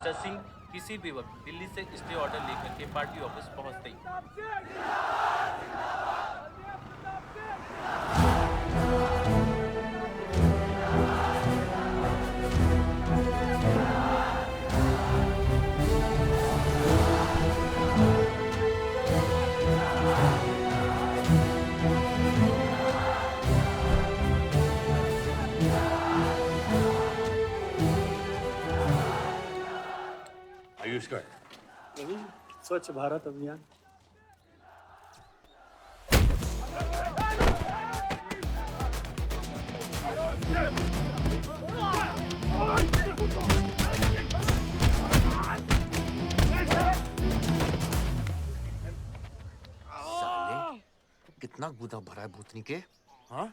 सिंह किसी भी वक्त दिल्ली से स्टे ऑर्डर लेकर के पार्टी ऑफिस पहुंचते ही आयुष का यही स्वच्छ भारत अभियान। साले कितना गुदा भरा है भूतनी के। हाँ,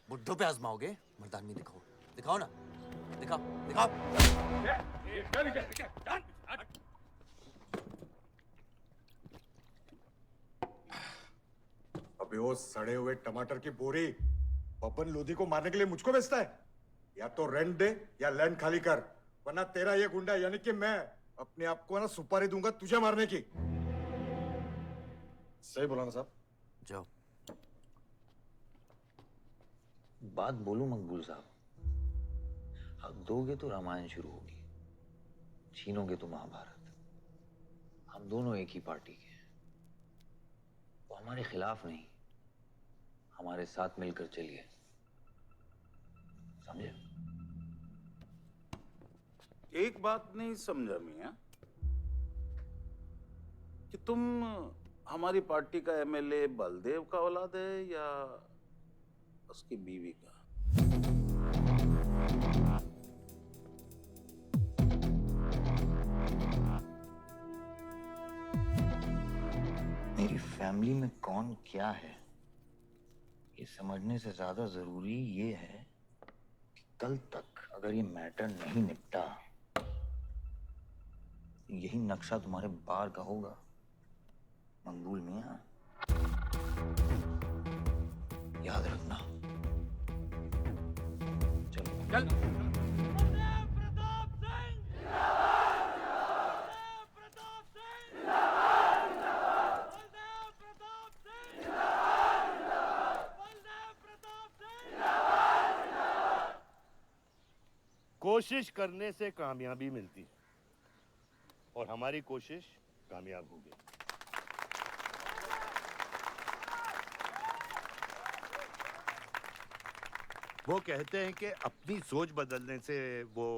बुड्ढों पे आजमाओगे? मर्दानगी दिखाओ, दिखाओ ना, दिखाओ दिखाओ। अबे वो सड़े हुए टमाटर की बोरी बब्बन लोधी को मारने के लिए मुझको बेचता है। या तो रेंट दे या लैंड खाली कर, वरना तेरा ये गुंडा यानी कि मैं अपने आप को ना सुपारी दूंगा तुझे मारने की। सही बोला ना साहब? जाओ। बात बोलूं मकबूल साहब, हक दोगे तो रामायण शुरू होगी, छीनोगे तो महाभारत। हम दोनों एक ही पार्टी के हैं, वो हमारे खिलाफ नहीं, हमारे साथ मिलकर चलिए, समझे? एक बात नहीं समझा मियां कि तुम हमारी पार्टी का एमएलए बलदेव का औलाद है या उसकी बीवी का? मेरी फैमिली में कौन क्या है ये समझने से ज्यादा जरूरी ये है कि कल तक अगर ये मैटर नहीं निपटा, यही नक्शा तुम्हारे बार का होगा मकबूल मियां, याद रखना। चलो चल। कोशिश करने से कामयाबी मिलती है और हमारी कोशिश कामयाब होगी। वो कहते हैं कि अपनी सोच बदलने से वो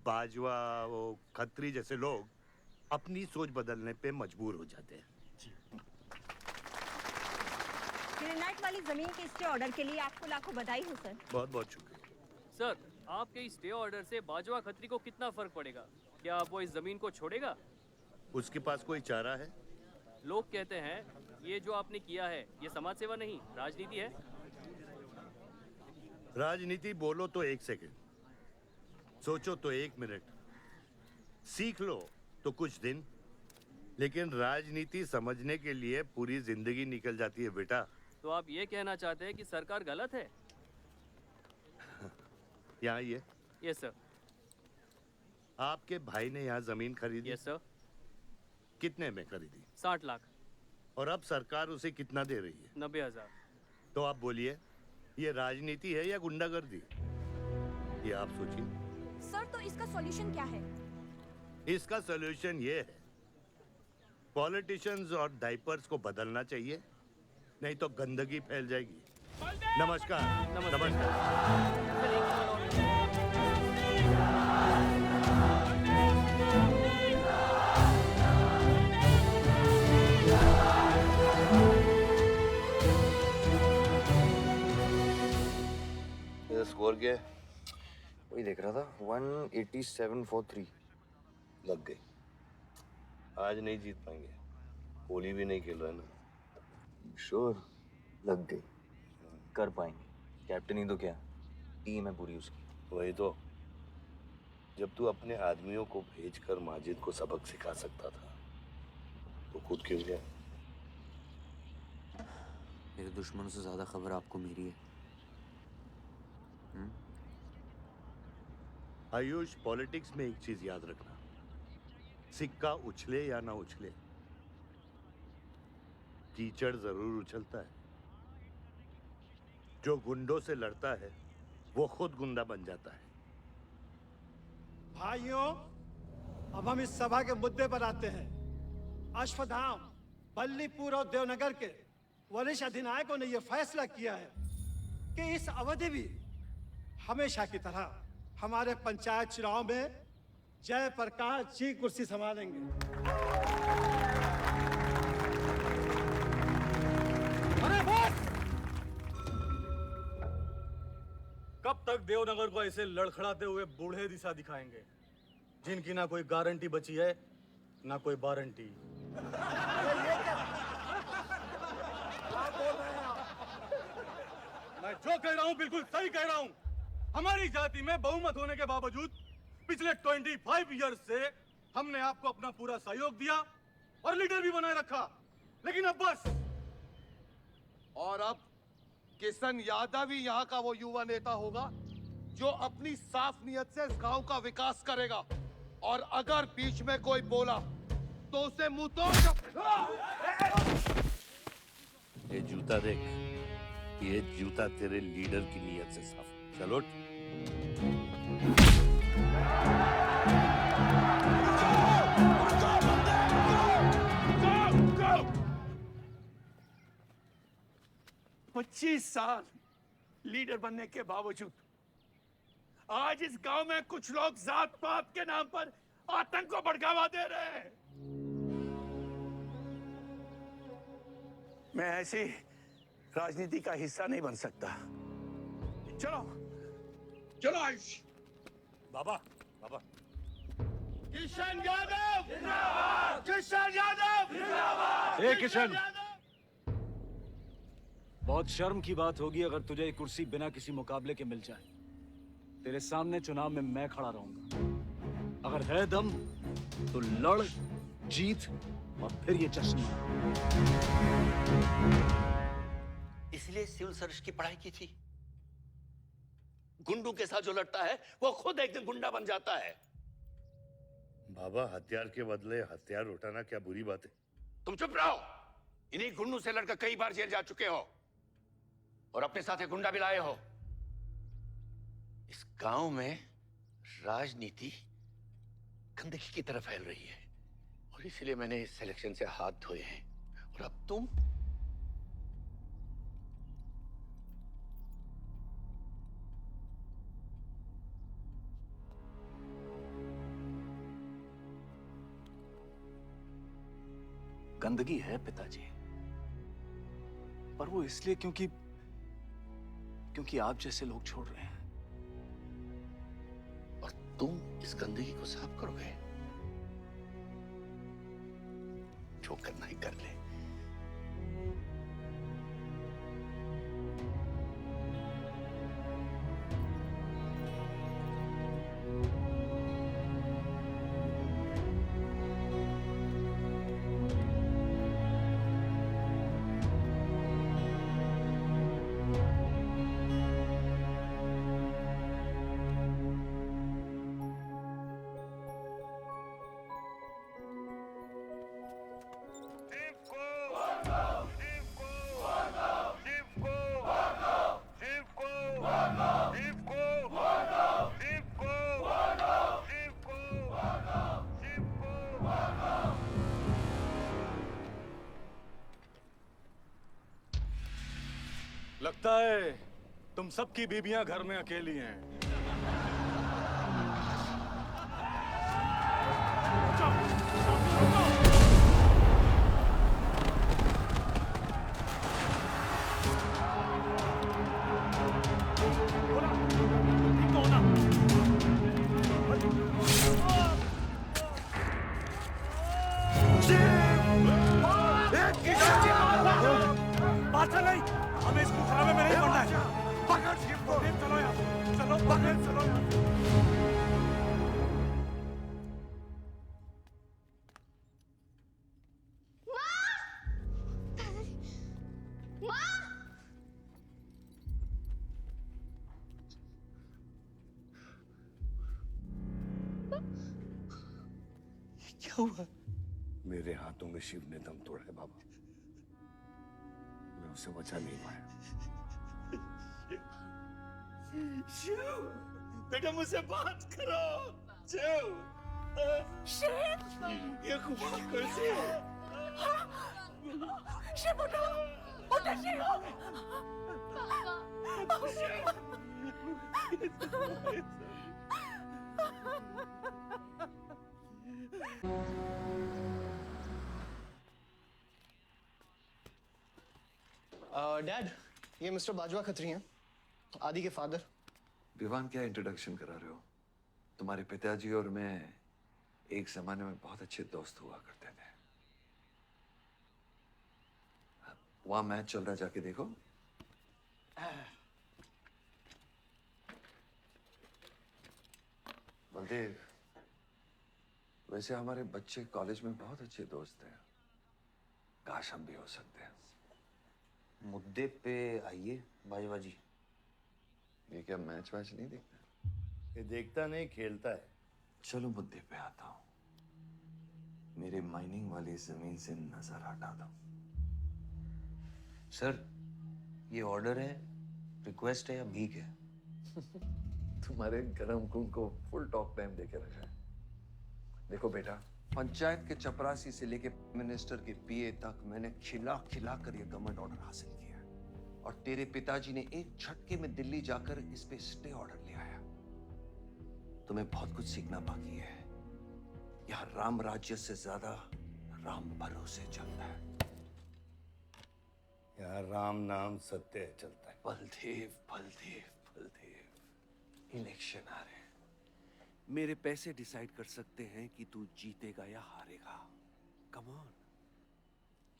बाजवा, वो खत्री जैसे लोग अपनी सोच बदलने पे मजबूर हो जाते हैं। ग्रेनाइट वाली जमीन के स्टे ऑर्डर के लिए आपको लाखों बधाई हो सर। बहुत बहुत शुक्रिया सर। आपके इस स्टे ऑर्डर से बाजवा खत्री को कितना फर्क पड़ेगा? क्या वो इस जमीन को छोड़ेगा? उसके पास कोई चारा है? लोग कहते हैं ये जो आपने किया है ये समाज सेवा नहीं राजनीति है। राजनीति बोलो तो 1 सेकंड, सोचो तो 1 मिनट, सीख लो तो कुछ दिन, लेकिन राजनीति समझने के लिए पूरी जिंदगी निकल जाती है बेटा। तो आप ये कहना चाहते हैं कि सरकार गलत है? यहाँ ये यस सर। आपके भाई ने यहाँ जमीन खरीदी? Yes sir. कितने में खरीदी? 60 लाख। और अब सरकार उसे कितना दे रही है? 90,000। तो आप बोलिए, ये राजनीति है या गुंडागर्दी? ये आप सोचिए। सर तो इसका सॉल्यूशन क्या है? इसका सॉल्यूशन ये है, पॉलिटिशियंस और डाइपर्स को बदलना चाहिए, नहीं तो गंदगी फैल जाएगी। नमस्कार। नमस्कार। स्कोर क्या है? वही देख रहा था, 187 for 3 लग गई। आज नहीं जीत पाएंगे, होली भी नहीं खेल रहा है ना। श्योर लग गई, कर पाएंगे। कैप्टन ही तो क्या, टीम है पूरी उसकी। वही तो, जब तू अपने आदमियों को भेजकर माजिद को सबक सिखा सकता था तो खुद क्यों गया? मेरे दुश्मनों से ज्यादा खबर आपको मेरी है। आयुष, पॉलिटिक्स में एक चीज याद रखना, सिक्का उछले या ना उछले, कीचड़ जरूर उछलता है। जो गुंडों से लड़ता है वो खुद गुंडा बन जाता है। भाइयों, अब हम इस सभा के मुद्दे पर आते हैं। अश्वत्थाम, बल्लीपुर और देवनगर के वरिष्ठ अधिनायकों ने यह फैसला किया है कि इस अवधि भी हमेशा की तरह हमारे पंचायत चुनाव में जयप्रकाश जी कुर्सी संभालेंगे। अरे बस! कब तक देवनगर को ऐसे लड़खड़ाते हुए बूढ़े दिशा दिखाएंगे, जिनकी ना कोई गारंटी बची है ना कोई वारंटी। मैं जो कह रहा हूं बिल्कुल सही कह रहा हूं। हमारी जाति में बहुमत होने के बावजूद पिछले 25 ईयर्स से हमने आपको अपना पूरा सहयोग दिया और लीडर भी बनाए रखा, लेकिन अब बस। और अब किशन यादव ही यहाँ का वो युवा नेता होगा जो अपनी साफ नियत से इस गांव का विकास करेगा। और अगर बीच में कोई बोला तो उसे मुंह तोड़ ये जूता देख, ये जूता तेरे लीडर की नीयत से साफ। चलो उठ। पच्चीस साल लीडर बनने के बावजूद आज इस गांव में कुछ लोग जात पात के नाम पर आतंक को बढ़ावा दे रहे हैं। मैं ऐसी राजनीति का हिस्सा नहीं बन सकता। चलो चलो आयुष। बाबा, बाबा। किशन यादव जिंदाबाद! किशन यादव जिंदाबाद! ए किशन, बहुत शर्म की बात होगी अगर तुझे ये कुर्सी बिना किसी मुकाबले के मिल जाए। तेरे सामने चुनाव में मैं खड़ा रहूंगा। अगर है दम तो लड़, जीत और फिर ये जश्न। इसलिए सिविल सर्विस की पढ़ाई की थी। गुंडों के साथ जो लड़ता है वो खुद एक दिन गुंडा बन जाता है। बाबा, हथियार के बदले हथियार उठाना क्या बुरी बात है? तुम चुप रहो। इन्हीं गुंडों से लड़कर कई बार जेल जा चुके हो और अपने साथ एक गुंडा भी लाए हो। इस गांव में राजनीति गंदगी की तरफ फैल रही है और इसलिए मैंने इस सिलेक्शन से हाथ धोए हैं। और अब तुम गंदगी है पिताजी, पर वो इसलिए क्योंकि आप जैसे लोग छोड़ रहे हैं। और तुम इस गंदगी को साफ करोगे। जो करना ही कर ले। लगता है तुम सबकी बीबियां घर में अकेली हैं। बात नहीं, हमें इस मुकाबले में नहीं पड़ना है। पकड़ शिव को। चलो यार, चलो पकड़, चलो यार। क्या हुआ? मेरे हाथों में शिव ने दम तोड़ा है बाबा। मैं उसे बचा नहीं पाया। शिव, बेटा मुझसे बात करो। शिव, ये हुआ कैसे? शिव उठो, उठो शिव। डैड, ये मिस्टर बाजवा खत्री हैं, आदि के फादर। विवान, क्या इंट्रोडक्शन करा रहे हो? तुम्हारे पिताजी और मैं एक जमाने में बहुत अच्छे दोस्त हुआ करते थे। वहां मैच चल रहा, जाके देखो। बलदेव, वैसे हमारे बच्चे कॉलेज में बहुत अच्छे दोस्त हैं। काश हम भी हो सकते हैं। मुद्दे पे आइए बाजवा जी। ये क्या मैच वैच नहीं देखता? ये देखता नहीं, खेलता है। चलो मुद्दे पे आता हूँ। मेरे माइनिंग वाली जमीन से नजर हटा दो। सर, ये ऑर्डर है, रिक्वेस्ट है या भीख है? तुम्हारे गरम खून को फुल टॉक टाइम देके रखा है। देखो बेटा, पंचायत के चपरासी से लेके मिनिस्टर के पीए तक मैंने खिला खिला कर ये गवर्नमेंट ऑर्डर हासिल किया है। और तेरे पिताजी ने एक झटके में दिल्ली जाकर इस पे स्टे ऑर्डर ले आया। तुम्हें बहुत कुछ सीखना बाकी है। यहाँ राम राज्य से ज्यादा राम भरोसे चलता है। यहाँ राम नाम सत्य चलता है। बलदेव, बलदेव, बलदेव, इलेक्शन आ रहे हैं। मेरे पैसे डिसाइड कर सकते हैं कि तू जीतेगा या हारेगा। Come on.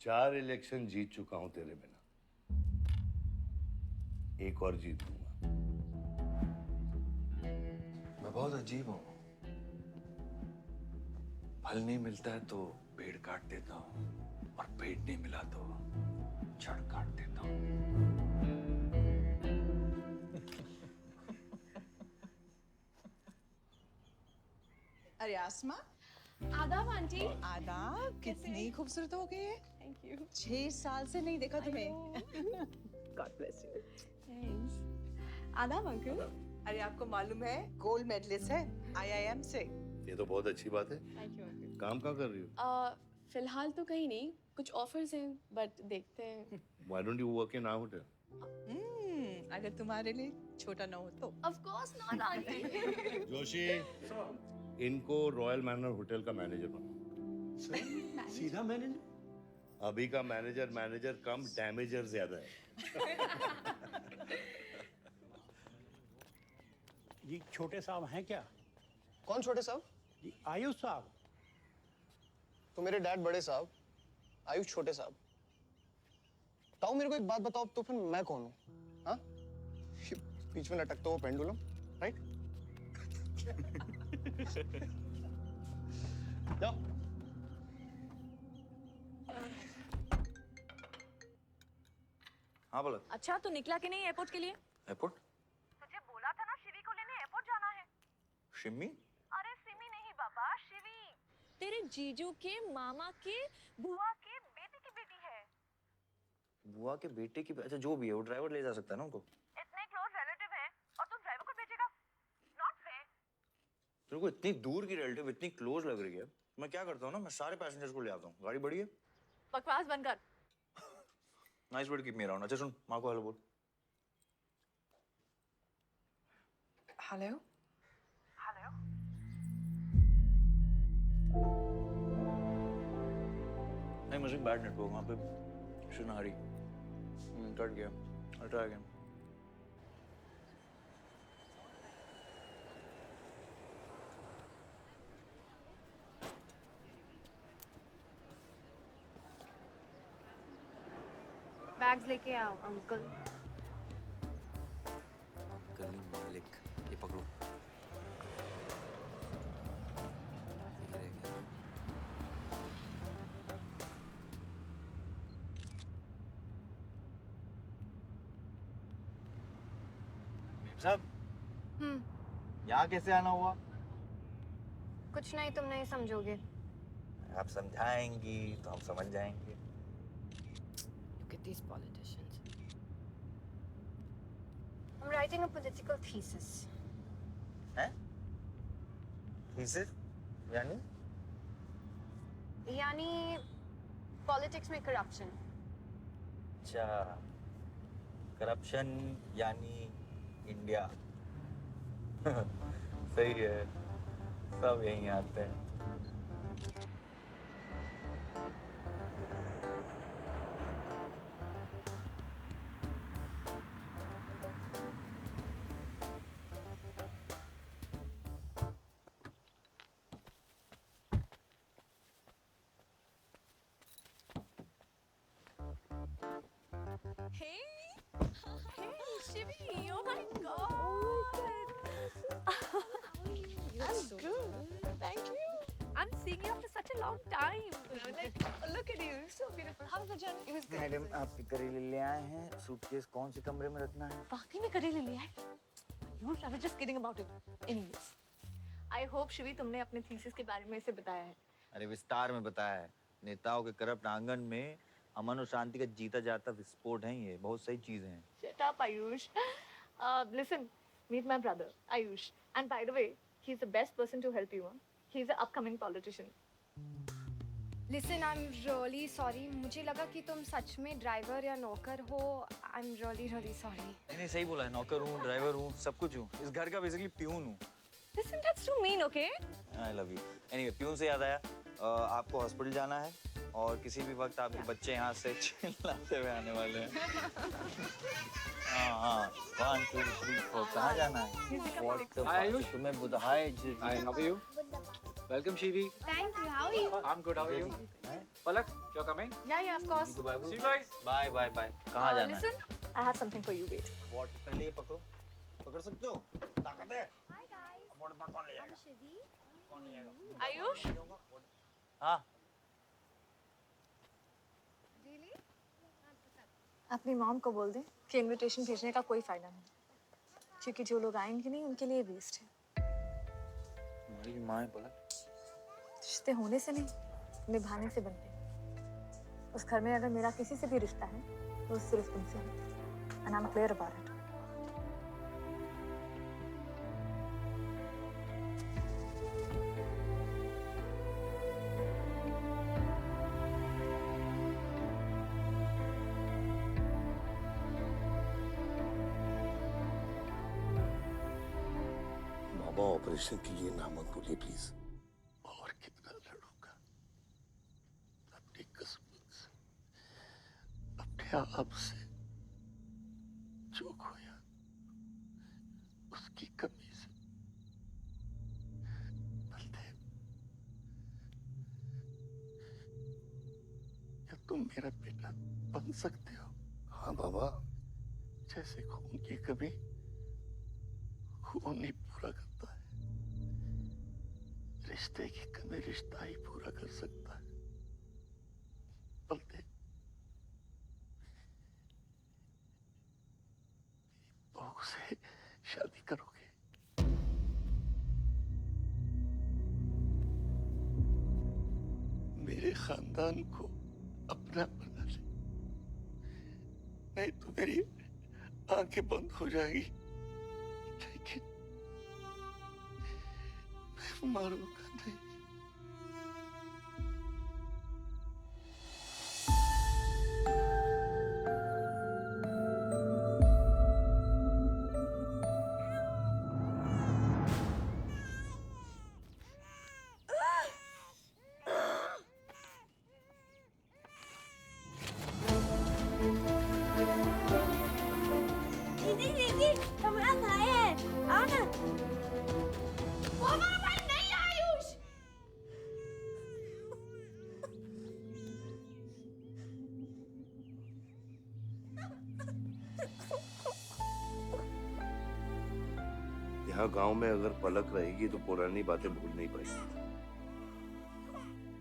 4 इलेक्शन जीत चुका हूं तेरे बिना, एक और जीत लूंगा। मैं बहुत अजीब हूं। फल नहीं मिलता है तो पेड़ काट देता हूं, और पेड़ नहीं मिला तो जड़ काट देता हूं। अरे आसमा, आदाब आंटी। आदाब, कितनी खूबसूरत हो गई है। Thank you. 6 साल से नहीं देखा तुम्हें। God bless you. थैंक्स। आदाब अंकल। अरे आपको मालूम है गोल्ड मेडलिस्ट है IIM से। ये तो बहुत अच्छी बात है। Thank you uncle. काम क्या कर रही हो? फिलहाल तो कहीं नहीं, कुछ ऑफर्स हैं, बट देखते हैं। Why don't you work in our hotel? अगर तुम्हारे लिए छोटा ना हो तो। Of course not aunty. Joshi, इनको रॉयल मैनर होटल का मैनेजर बनाओ। सीधा मैनेजर? अभी का मैनेजर कम डैमेजर ज्यादा है। जी छोटे साहब हैं क्या? कौन छोटे साहब? जी आयुष साहब। तो मेरे डैड बड़े साहब, आयुष छोटे साहब। ताऊ मेरे को एक बात बताओ, तो फिर मैं कौन हूँ? हाँ? बीच में लटकता हुआ पेंडुलम, राइट? जाओ। हाँ बोला। अच्छा, तो निकला कि नहीं एयरपोर्ट के लिए? एयरपोर्ट? तुझे बोला था ना शिवी को लेने एयरपोर्ट जाना है। शिमी? अरे सिमी नहीं बाबा, शिवी। तेरे जीजू के मामा के बुआ के बेटे की बेटी है। बुआ के बेटे की? अच्छा जो भी है, वो ड्राइवर ले जा सकता है ना उनको? इतने क्लोज रिलेटिव हैं और तुम ड्राइवर को भेजेगा? Not fair. तेरे को इतनी दूर की रिलेटिव इतनी क्लोज लग रही है। मैं क्या करता हूँ ना, मैं सारे पैसेंजर्स को ले आता हूँ। गाड़ी बड़ी है। बकवास बंद कर। Nice word, keep me around. अच्छा सुन, माँ को हेलो बोल। हेलो। हेलो। नहीं मुझे बैड नेटवर्क वहाँ पे। Should Hari. कट गया। I'll try again. बैग्स लेके आओ अंकल। अंकल नहीं, मालिक। ये पकड़ो। ये रह गया। साहब, यहाँ कैसे आना हुआ? कुछ नहीं, तुम नहीं समझोगे। आप समझाएंगी तो हम समझ जाएंगे। Look at these politicians. I'm writing a political thesis. हैं? थीसिस? यानी पॉलिटिक्स में करप्शन। अच्छा, करप्शन यानी इंडिया। सही है, सब यहीं आते हैं। Hey, Shivi, oh my God. I'm good. Thank you. I'm seeing you after such a long time. Like, look at you, so beautiful. How was the journey? It was good. Madam, आप करेले ले आए हैं। Suitcase कौन से कमरे में रखना है? वाकई में करेले लिया है? I was just kidding about it. Anyways, I hope Shivi तुमने अपने थीसिस के बारे में इसे बताया है। अरे विस्तार में बताया है। नेताओं के करप्ट आंगन में अमन और शांति का जीता जाता विस्फोट है ये। बहुत सही चीजें हैं। Shut up, Ayush. Listen, meet my brother, Ayush. And by the way, he's the best person to help you. He's an upcoming politician. Listen, I'm really sorry. मुझे लगा कि तुम सच में ड्राइवर या नौकर हो. I'm really sorry. नहीं सही बोला है। नौकर हूँ, ड्राइवर हूँ, सब कुछ हूँ। इस घर का बेसिकली प्यून हूँ। Listen, that's too mean, okay? I love you. Anyway, peon से याद आया, आपको हॉस्पिटल जाना है और किसी भी वक्त आपके बच्चे यहाँ से चिल्लाते हुए आने वाले हैं। हाँ 1 2 3 4 कहाँ जाना है? Hi Ayush. तुम्हें हाय जी। Hi, how are you? Welcome Shivi. Thank you. How are you? I'm good. How are you? Palak, you're coming? Yeah, of course. See you guys. Bye कहाँ जाना है? Listen, I have something for you. Wait. What? पहले ये पकड़ो, पकड़ सकते हो? ताकत है? Hi guys. कौन ले जाएगा? I'm Shivi. कौन ले जाएगा? Ayush? हाँ। Really? अपनी मॉम को बोल दे कि इनविटेशन भेजने का कोई फायदा नहीं, क्योंकि जो लोग आएंगे नहीं उनके लिए वेस्ट है। हमारी माँ है पलक। रिश्ते होने से नहीं, निभाने से बनते हैं। उस घर में अगर मेरा किसी से भी रिश्ता है तो सिर्फ तुमसे है। And I'm clear about it. Baba operation के लिए ना मत बोलिए प्लीज। और कितना लड़ूंगा अपनी किस्मत से, अपने आप से। जो खोया उसकी कमी से। बलदेव, क्या तुम मेरा बेटा बन सकते हो? हाँ बाबा। जैसे खून की कमी खून ही पूरा करता है, रिश्ते की कमी रिश्ता ही पूरा कर सकता है। बलदेव, बहू से शादी करोगे? मेरे खानदान को अपना बना ले, नहीं तो मेरी आंखें बंद हो जाएगी। लेकिन मैं मारूंगा नहीं। दीदी, कमरा खाए हैं। आओ ना। वो बाबा नहीं आयुष। यहाँ गांव में अगर पलक रहेगी तो पुरानी बातें भूल नहीं पाएगी।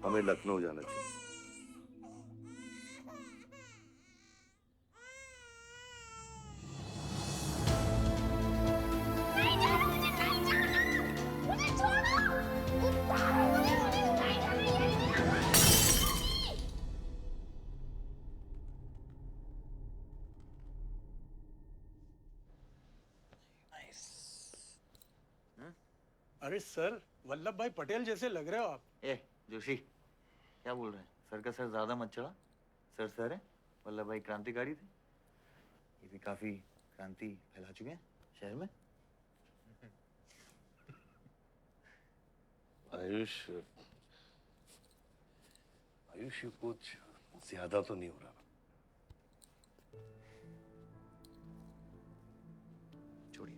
हमें लखनऊ जाना चाहिए। मुझे छोड़ो। अरे सर, वल्लभ भाई पटेल जैसे लग रहे हो आप। ए जोशी, क्या बोल रहे हैं? सर का सर ज्यादा मत चढ़ा। सर सर है, वल्लभ भाई क्रांतिकारी थे। ये भी काफी क्रांति फैला चुके हैं शहर में। आयुष, आयुष ये कुछ ज्यादा तो नहीं हो रहा? छोड़िए।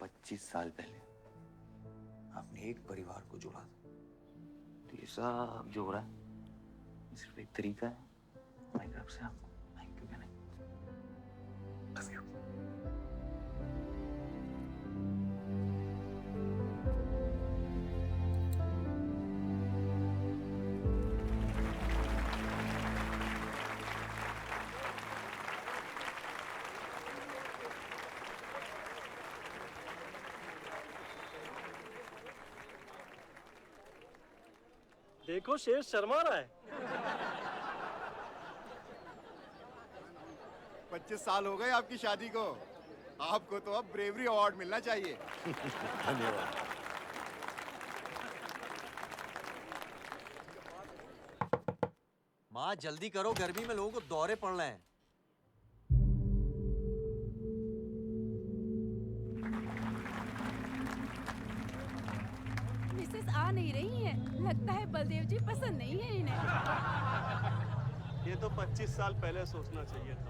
25 साल पहले आपने एक परिवार को जोड़ा था, तो ये सब जो हो रहा है ये सिर्फ एक तरीका है हमारी तरफ से आपको थैंक यू कहने। Love you। देखो शेर शर्मा रहा है। 25 साल हो गए आपकी शादी को। आपको तो अब ब्रेवरी अवार्ड मिलना चाहिए। धन्यवाद। माँ जल्दी करो, गर्मी में लोगों को दौरे पड़ रहे हैं। मिसेस आ नहीं रही हैं। लगता है बलदेव जी पसंद नहीं है इन्हें। ये तो 25 साल पहले सोचना चाहिए था।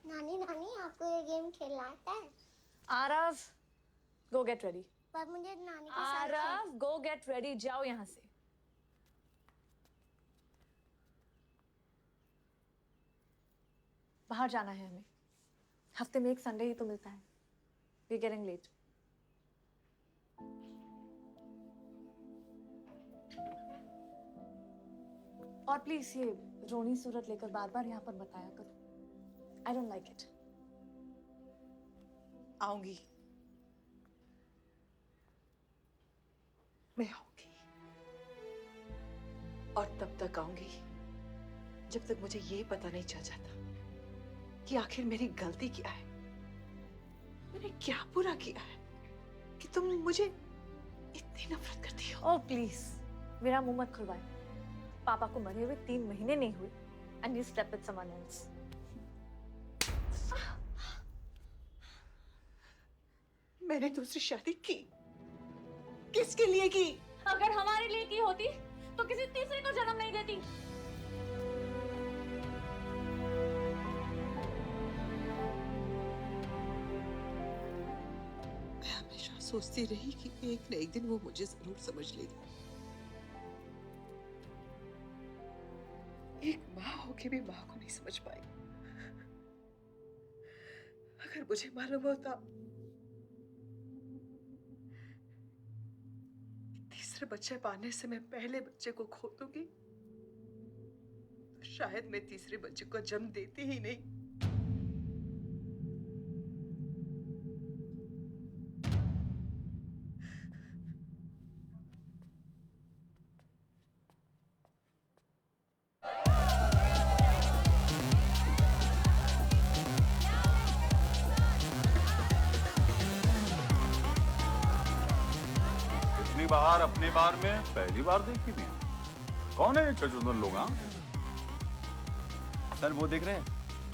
नानी नानी आपको ये गेम खेलना आता है? आरव, गो गेट रेडी। पर मुझे नानी के साथ आरव, गो गेट रेडी, जाओ यहाँ से। बाहर जाना है हमें। हफ्ते में एक संडे ही तो मिलता है। We getting late. और प्लीज ये रोनी सूरत लेकर बार बार यहाँ पर बताया करो। I don't like it. आऊंगी, मैं आऊंगी, और तब तक आऊंगी जब तक मुझे ये पता नहीं चल जाता कि आखिर मेरी गलती क्या है। मैंने क्या बुरा किया है कि तुम मुझे इतनी नफरत करती हो? ओह प्लीज, मेरा मुंह मत खुलवाए। पापा को मरे हुए 3 महीने नहीं हुए and you step with someone else. मैंने दूसरी शादी की, किसके लिए की? अगर हमारे लिए की होती तो किसी तीसरे को जन्म नहीं देती। मैं हमेशा सोचती रही कि एक न एक दिन वो मुझे जरूर समझ लेगी। एक माँ होके भी माँ को नहीं समझ पाई। अगर मुझे मालूम होता तीसरे बच्चे पाने से मैं पहले बच्चे को खो दूंगी, तो शायद मैं तीसरे बच्चे को जन्म देती ही नहीं। बाहर अपने बार में पहली बार देखी थी। कौन है ये चचुंदर लोग? हाँ सर वो देख रहे हैं,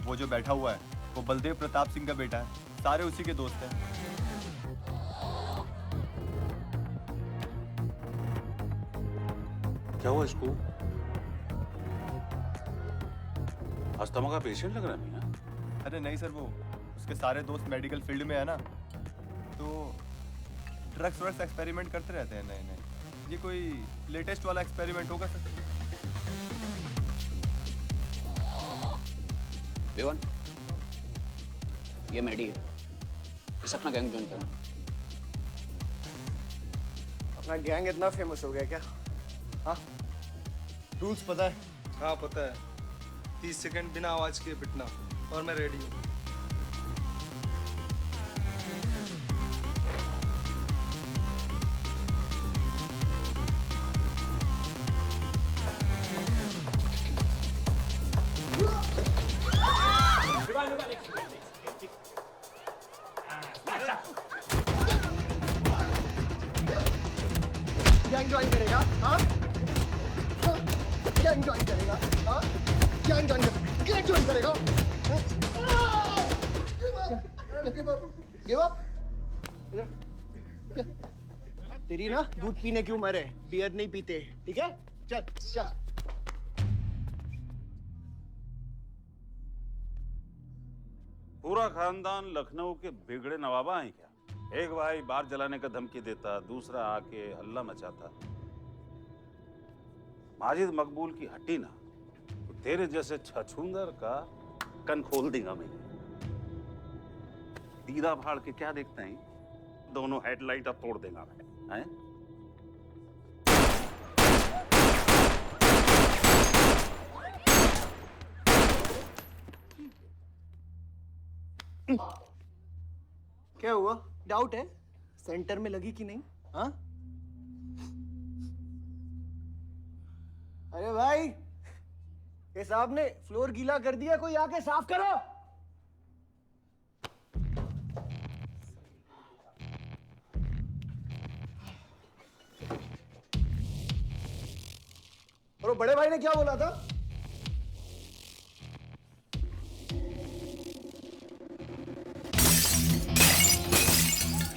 वो जो बैठा हुआ है वो बलदेव प्रताप सिंह का बेटा है। सारे उसी के दोस्त हैं। क्या हुआ इसको? अस्थमा का पेशेंट लग रहा है ना? अरे नहीं सर, वो उसके सारे दोस्त मेडिकल फील्ड में है ना, तो ड्रग्स व्रग्स एक्सपेरिमेंट करते रहते हैं नए नए। ये कोई लेटेस्ट वाला एक्सपेरिमेंट होगा सर? बेवन, ये मेडी है। इस अपना गैंग ज्वाइन करना। अपना गैंग इतना फेमस हो गया क्या? हाँ? रूल्स पता है? हाँ पता है। 30 सेकंड बिना आवाज के पिटना और मैं रेडी हूँ। गैंग ज्वाइन करेगा? हाँ? गैंग ज्वाइन करेगा? हाँ? गैंग ज्वाइन करेगा? Give up? तेरी ना दूध पीने की उम्र है, बियर नहीं पीते, ठीक है? चल चल। पूरा खानदान लखनऊ के बिगड़े नवाबा हैं क्या? एक भाई बार जलाने का धमकी देता, दूसरा आके हल्ला मचाता। माजिद मकबूल की हट्टी ना तो तेरे जैसे छछूंदर का कन खोल देगा मैं। दीदा फाड़ के क्या देखते हैं? दोनों हेडलाइट अब तोड़ देगा मैं। हैं? क्या हुआ? डाउट है सेंटर में लगी कि नहीं? हाँ? अरे भाई, ये साहब ने फ्लोर गीला कर दिया, कोई आके साफ करो। और बड़े भाई ने क्या बोला था?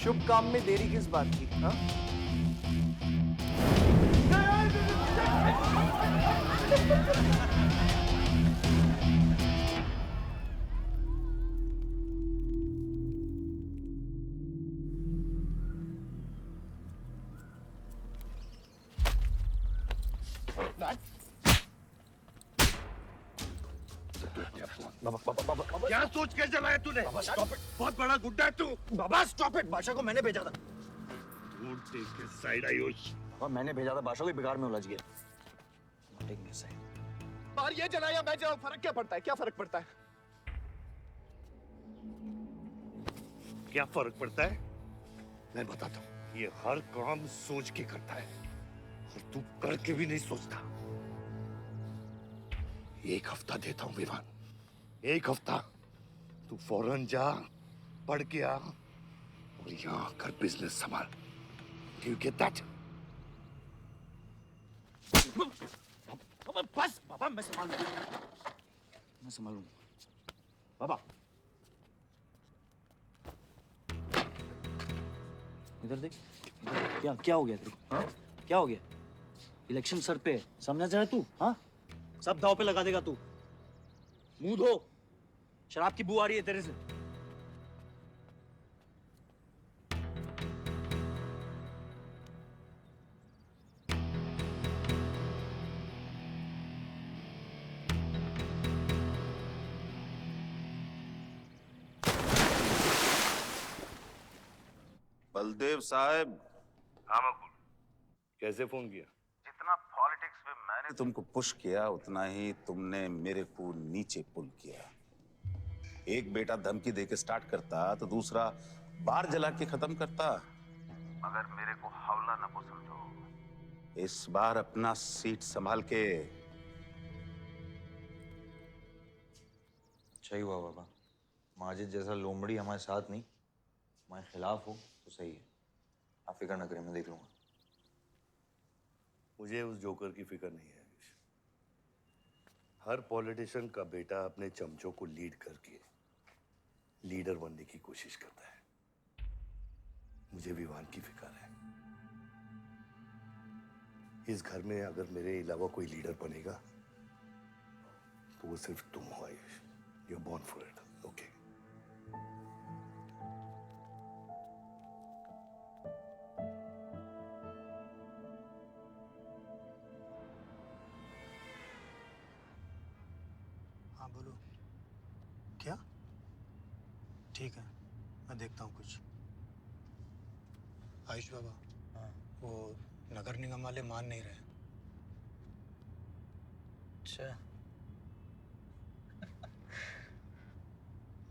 शुभ काम में देरी किस बात की? हाँ? क्या सोच के जलाया तूने? बहुत बड़ा गुड्डा है तू। बाबा स्टॉप इट, बादशाह को मैंने भेजा था। Don't take his side, Ayush. बाबा मैंने भेजा था, बादशाह को बिगाड़ में उलझ गया। Taking his side। और ये जलाया या मैं जलाऊं, फर्क क्या पड़ता है? क्या फर्क पड़ता है? क्या फर्क पड़ता है? मैं बताता हूँ। ये हर काम सोच के करता है और तू करके भी नहीं सोचता। एक हफ्ता देता हूँ विवान, एक हफ्ता। तू फौरन जा, पढ़ के आ और यहाँ आकर बिजनेस संभाल। Do you get that? बस बाबा, मैं संभालूंगा बाबा। इधर देख, क्या क्या हो गया तेरे को? हाँ? क्या हो गया? इलेक्शन सर पे है, समझ रहा है तू? हाँ, सब दाव पे लगा देगा तू। मुंह धो, शराब की बू आ रही है तेरे से। बलदेव साहब। हाँ मकबूल, कैसे फोन किया? जितना पॉलिटिक्स में मैंने तुमको पुश किया, उतना ही तुमने मेरे को नीचे पुल किया। एक बेटा धमकी देके स्टार्ट करता तो दूसरा बार जला के खत्म करता। मगर मेरे को हौला न को समझो। इस बार अपना सीट संभाल के। अच्छा ही हुआ बाबा, माजिद जैसा लोमड़ी हमारे साथ नहीं, हमारे खिलाफ हो तो सही है। आप फिक्र न करें, मैं देख लूंगा। मुझे उस जोकर की फिक्र नहीं है। हर पॉलिटिशियन का बेटा अपने चमचों को लीड करके लीडर बनने की कोशिश करता है। मुझे विवान की फिक्र है। इस घर में अगर मेरे अलावा कोई लीडर बनेगा तो वो सिर्फ तुम हो Ayush. You are born for it, okay? हाँ बोलो। क्या? ठीक है, मैं देखता हूँ कुछ। आयुष बाबा, हाँ, वो नगर निगम वाले मान नहीं रहे। अच्छा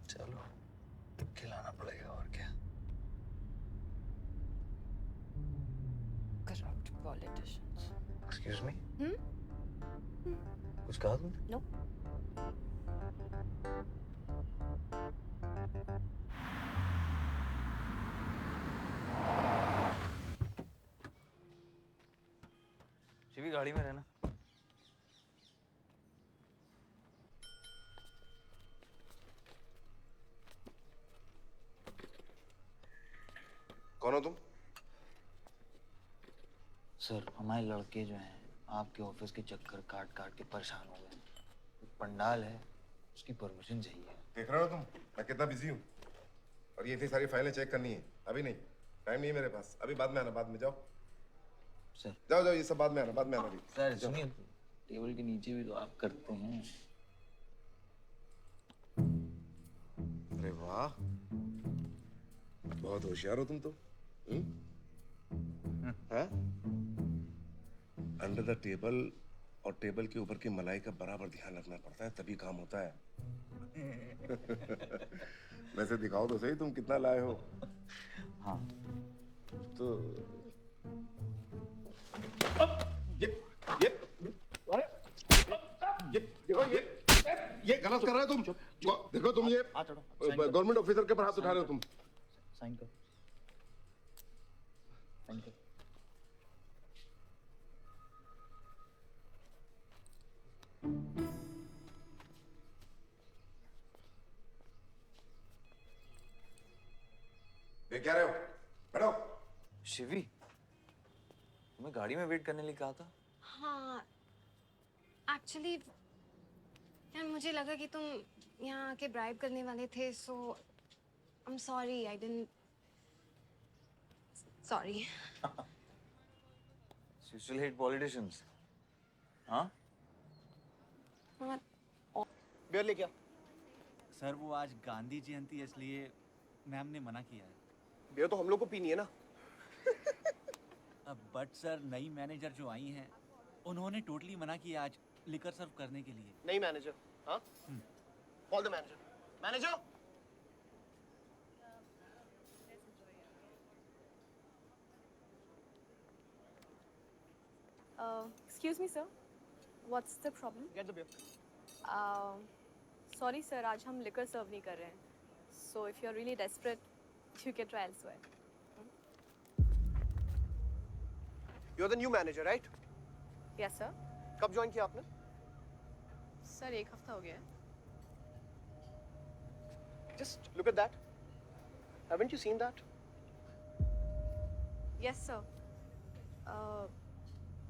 चलो खिलाना पड़ेगा और क्या। Corrupt politicians. Excuse me, Hmm? कुछ कहा तुमने? No. शिवी गाड़ी में रहना। कौन हो तुम? सर हमारे लड़के जो हैं आपके ऑफिस के चक्कर काट काट के परेशान हो गए। एक पंडाल है उसकी परमिशन चाहिए। देख रहे हो तुम मैं कितना बिजी हूँ, और ये इतनी सारी फाइलें चेक करनी है। अभी नहीं, टाइम नहीं है मेरे पास। अभी बाद में आना, बाद में जाओ। सर जाओ जाओ, ये सब बाद में आना, बाद में आना अभी। सर सुनिए, टेबल के नीचे भी तो आप करते हैं। अरे वाह, बहुत होशियार हो तुम तो। हैं? अंडर द टेबल और टेबल के ऊपर की मलाई का बराबर ध्यान रखना पड़ता है, तभी काम होता है। वैसे दिखाओ तो सही तुम कितना लाए हो। हाँ तो ये गलत कर रहे हो तुम। देखो तुम ये गवर्नमेंट ऑफिसर के ऊपर हाथ उठा रहे हो तुम। साइन करो, साइन करो। देख क्या रहे हो? बैठो। शिवी, तुम्हें गाड़ी में वेट करने लिए कहा था। हाँ एक्चुअली यार मुझे लगा कि तुम यहाँ आके ब्राइब करने वाले थे, so I am sorry, I didn't sorry. You still hate politicians, हाँ? बियर लेके आ। सर वो आज गांधी जयंती है इसलिए मैम ने मना किया है। बियर तो हम लोग को पीनी है ना। बट सर नई मैनेजर जो आई हैं उन्होंने टोटली मना किया आज लिकर सर्व करने के लिए। नहीं मैनेजर, हाँ? Call the manager. Manager excuse me sir, what's the problem? Get the beer. Sorry sir, आज हम लिकर सर्व नहीं कर रहे हैं, so if you are really desperate you can try elsewhere. You are the new manager right? Yes sir. कब join किया आपने? Sir 1 हफ्ता हो गया है। Just look at that. Haven't you seen that? Yes sir,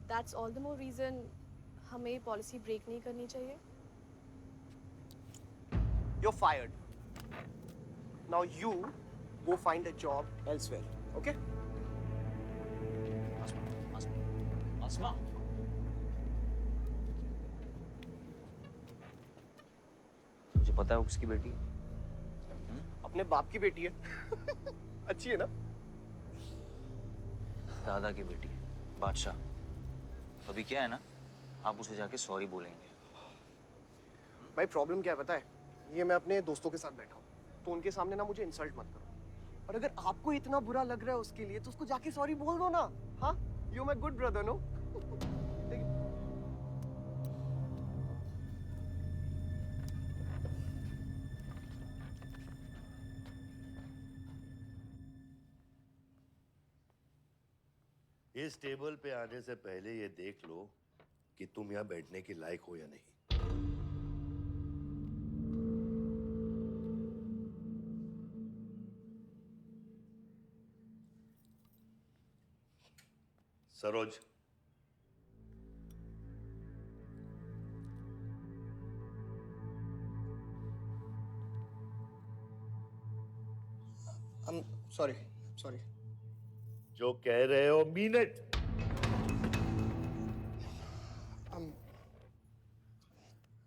that's all the more reason हमें policy break नहीं करनी चाहिए। You're fired. Now you go find a job elsewhere. Okay? आसमा मुझे पता है वो किसकी बेटी है। अपने बाप की बेटी है। अच्छी है ना? दादा की बेटी है, बादशाह। अभी क्या है ना, आप उसे जाके सॉरी बोलेंगे। भाई प्रॉब्लम क्या है पता है? ये मैं अपने दोस्तों के साथ बैठा हूँ, तो उनके सामने ना मुझे इंसल्ट मत करो। और अगर आपको इतना बुरा लग रहा है उसके लिए, तो उसको जाके सॉरी बोल दो ना। हाँ? You my good brother, no? इस टेबल पे आने से पहले ये देख लो कि तुम यहाँ बैठने के लायक हो या नहीं। Saroj, I'm sorry. Sorry. जो कह रहे हो mean it.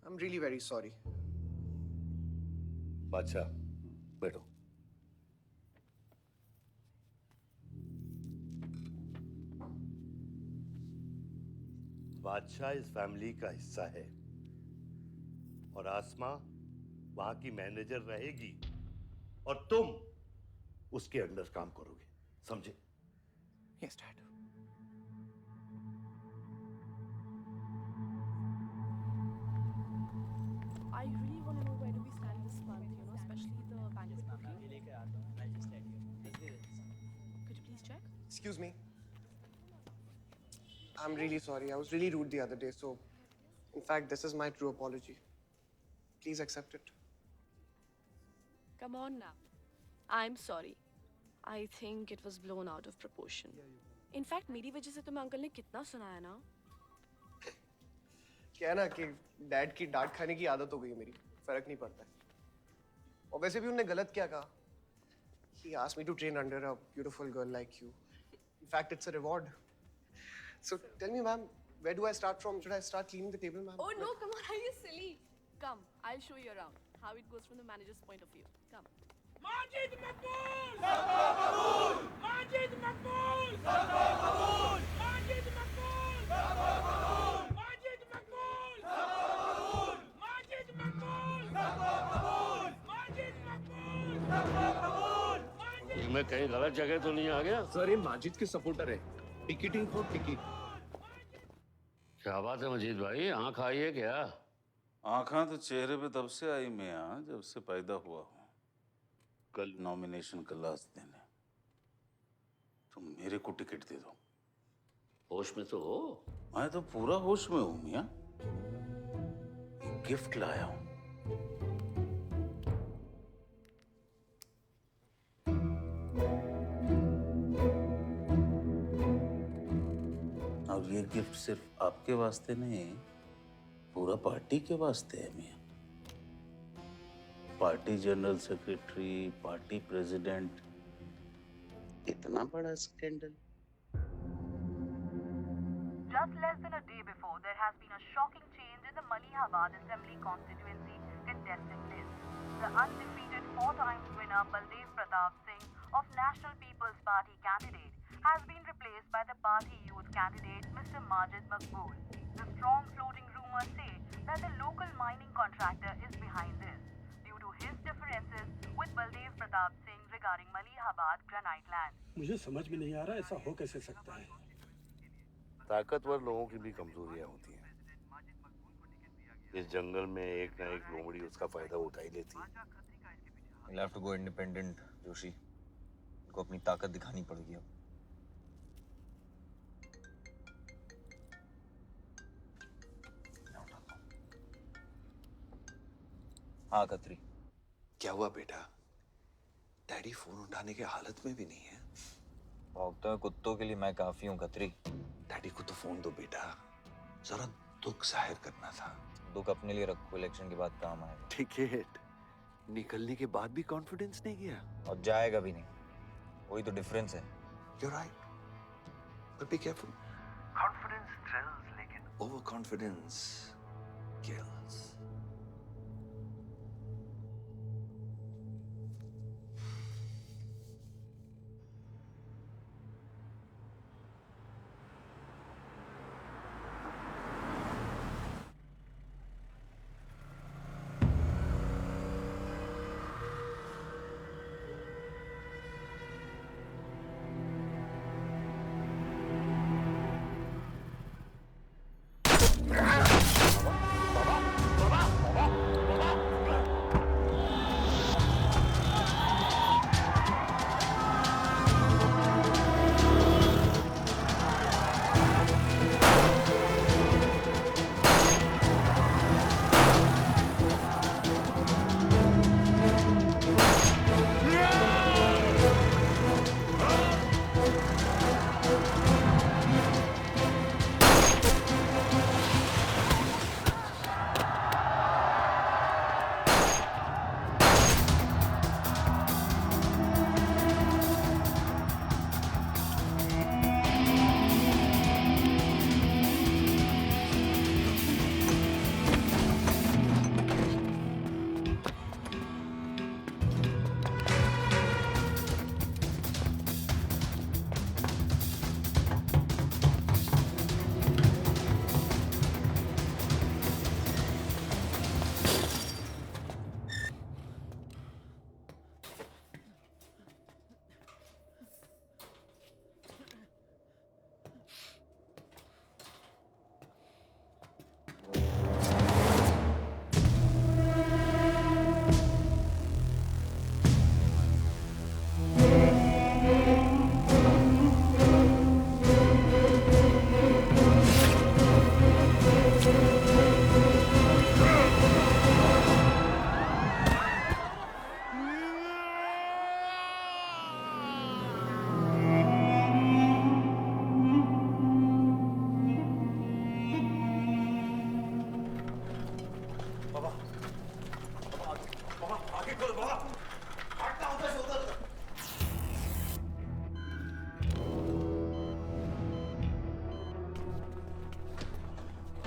I'm really very sorry. बादशाह बैठो। बादशाह इस फैमिली का हिस्सा है और आसमा वहां की मैनेजर रहेगी और तुम उसके अंडर काम करोगे, समझे? Yes dad. I really want to know where do we stand this month, you know, especially the banquet booking. Could you please check? Excuse me. I'm really sorry. I was really rude the other day, so in fact, this is my true apology. Please accept it. Come on now. I'm sorry. I think it was blown out of proportion. In fact, मेरी वजह से तुम्हें uncle ने कितना सुनाया ना? क्या है ना कि डैड की डांट खाने की आदत हो गई है मेरी, फर्क नहीं पड़ता है। और वैसे भी उन्होंने गलत क्या कहा? He asked me to train under a beautiful girl like you. In fact, it's a reward. So tell me, ma'am, where do I start from? Should I start cleaning the table, ma'am? Oh no, come on, are you silly? Come, I'll show you around how it goes from the manager's point of view. Come. Majid मकबूल! सबका कबूल! माजिद मकबूल! सबका कबूल! माजिद मकबूल! सबका कबूल! माजिद मकबूल! सबका कबूल! माजिद मकबूल! सबका कबूल! माजिद मकबूल! सबका कबूल! मैं कहीं गलत जगह तो नहीं आ गया? सर ये माजिद के सपोर्टर है, टिकटिंग फॉर टिकट। क्या बात है मजीद भाई, आंख आई है क्या? आंखें तो चेहरे पे तब से आई मियां जब से पैदा हुआ हूँ। कल नॉमिनेशन का लास्ट दिन है, तो मेरे को टिकट दे दो। होश में तो हो? मैं तो पूरा होश में हूँ मियां। गिफ्ट लाया हूँ। और ये गिफ्ट सिर्फ आपके वास्ते नहीं, पूरा पार्टी के वास्ते है मियां। Party general secretary, party president, इतना बड़ा scandal. Just less than a day before, there has been a shocking change in the Malihabad Assembly constituency contestant list. The undefeated 4 times winner Baldev Pratap Singh of National People's Party candidate has been replaced by the party youth candidate Mr. Majid Maqbool. The strong floating rumors say that the local mining contractor is behind this due to his differences with Baldev Pratap Singh regarding Malihabad granite land. मुझे समझ में नहीं आ रहा ऐसा हो कैसे सकता है। ताकतवर लोगों की भी कमजोरियां होती हैं। इस जंगल में एक ना एक लोमड़ी उसका फायदा उठा ही लेती है। You'll have to go independent, Joshi. उनको अपनी ताकत दिखानी पड़ेगी अब। हाँ खत्री। क्या हुआ बेटा? डैडी फोन उठाने के हालत में भी नहीं है। भौंकते हुए कुत्तों के लिए मैं काफी हूँ खत्री। डैडी को तो फोन दो बेटा, जरा दुख जाहिर करना था। दुख अपने लिए रखो, इलेक्शन के बाद काम आएगा। टिकट निकलने के बाद भी कॉन्फिडेंस नहीं गया और जाएगा भी नहीं, वही तो डिफरेंस है। You're right, but be careful. Confidence thrills, लेकिन overconfidence kills.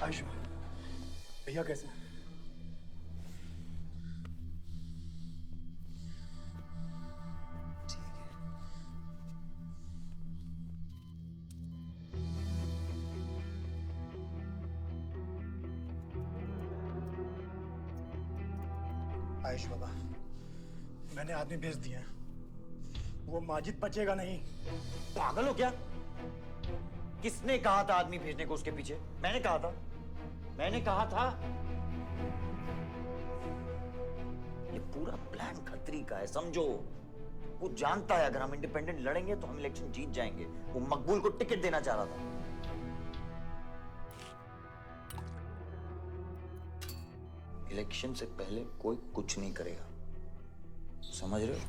आयुष भैया कैसे हैं? आयुष बाबा, मैंने आदमी भेज दिए हैं। वो माजिद बचेगा नहीं। पागल हो क्या? किसने कहा था आदमी भेजने को उसके पीछे? मैंने कहा था। ये पूरा प्लान खतरी का है, समझो। वो जानता है अगर हम इंडिपेंडेंट लड़ेंगे तो हम इलेक्शन जीत जाएंगे। वो मकबूल को टिकट देना चाह रहा था। इलेक्शन से पहले कोई कुछ नहीं करेगा, समझ रहे हो?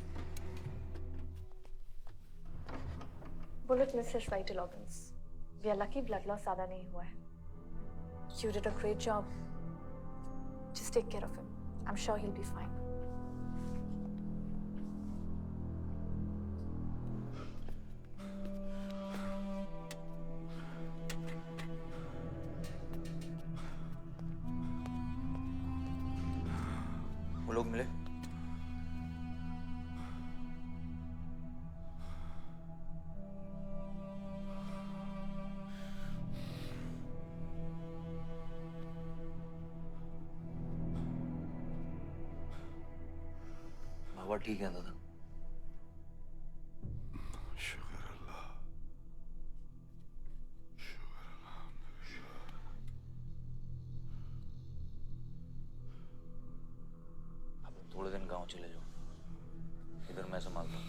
Bullet missed his vital organs. We are lucky blood loss ज़्यादा नहीं हुआ है. You did a great job. Just take care of him. I'm sure he'll be fine. वो लोग मिले? बाबा ठीक है दादा? थोड़े दिन गांव चले जाओ, इधर मैं संभालता हूँ।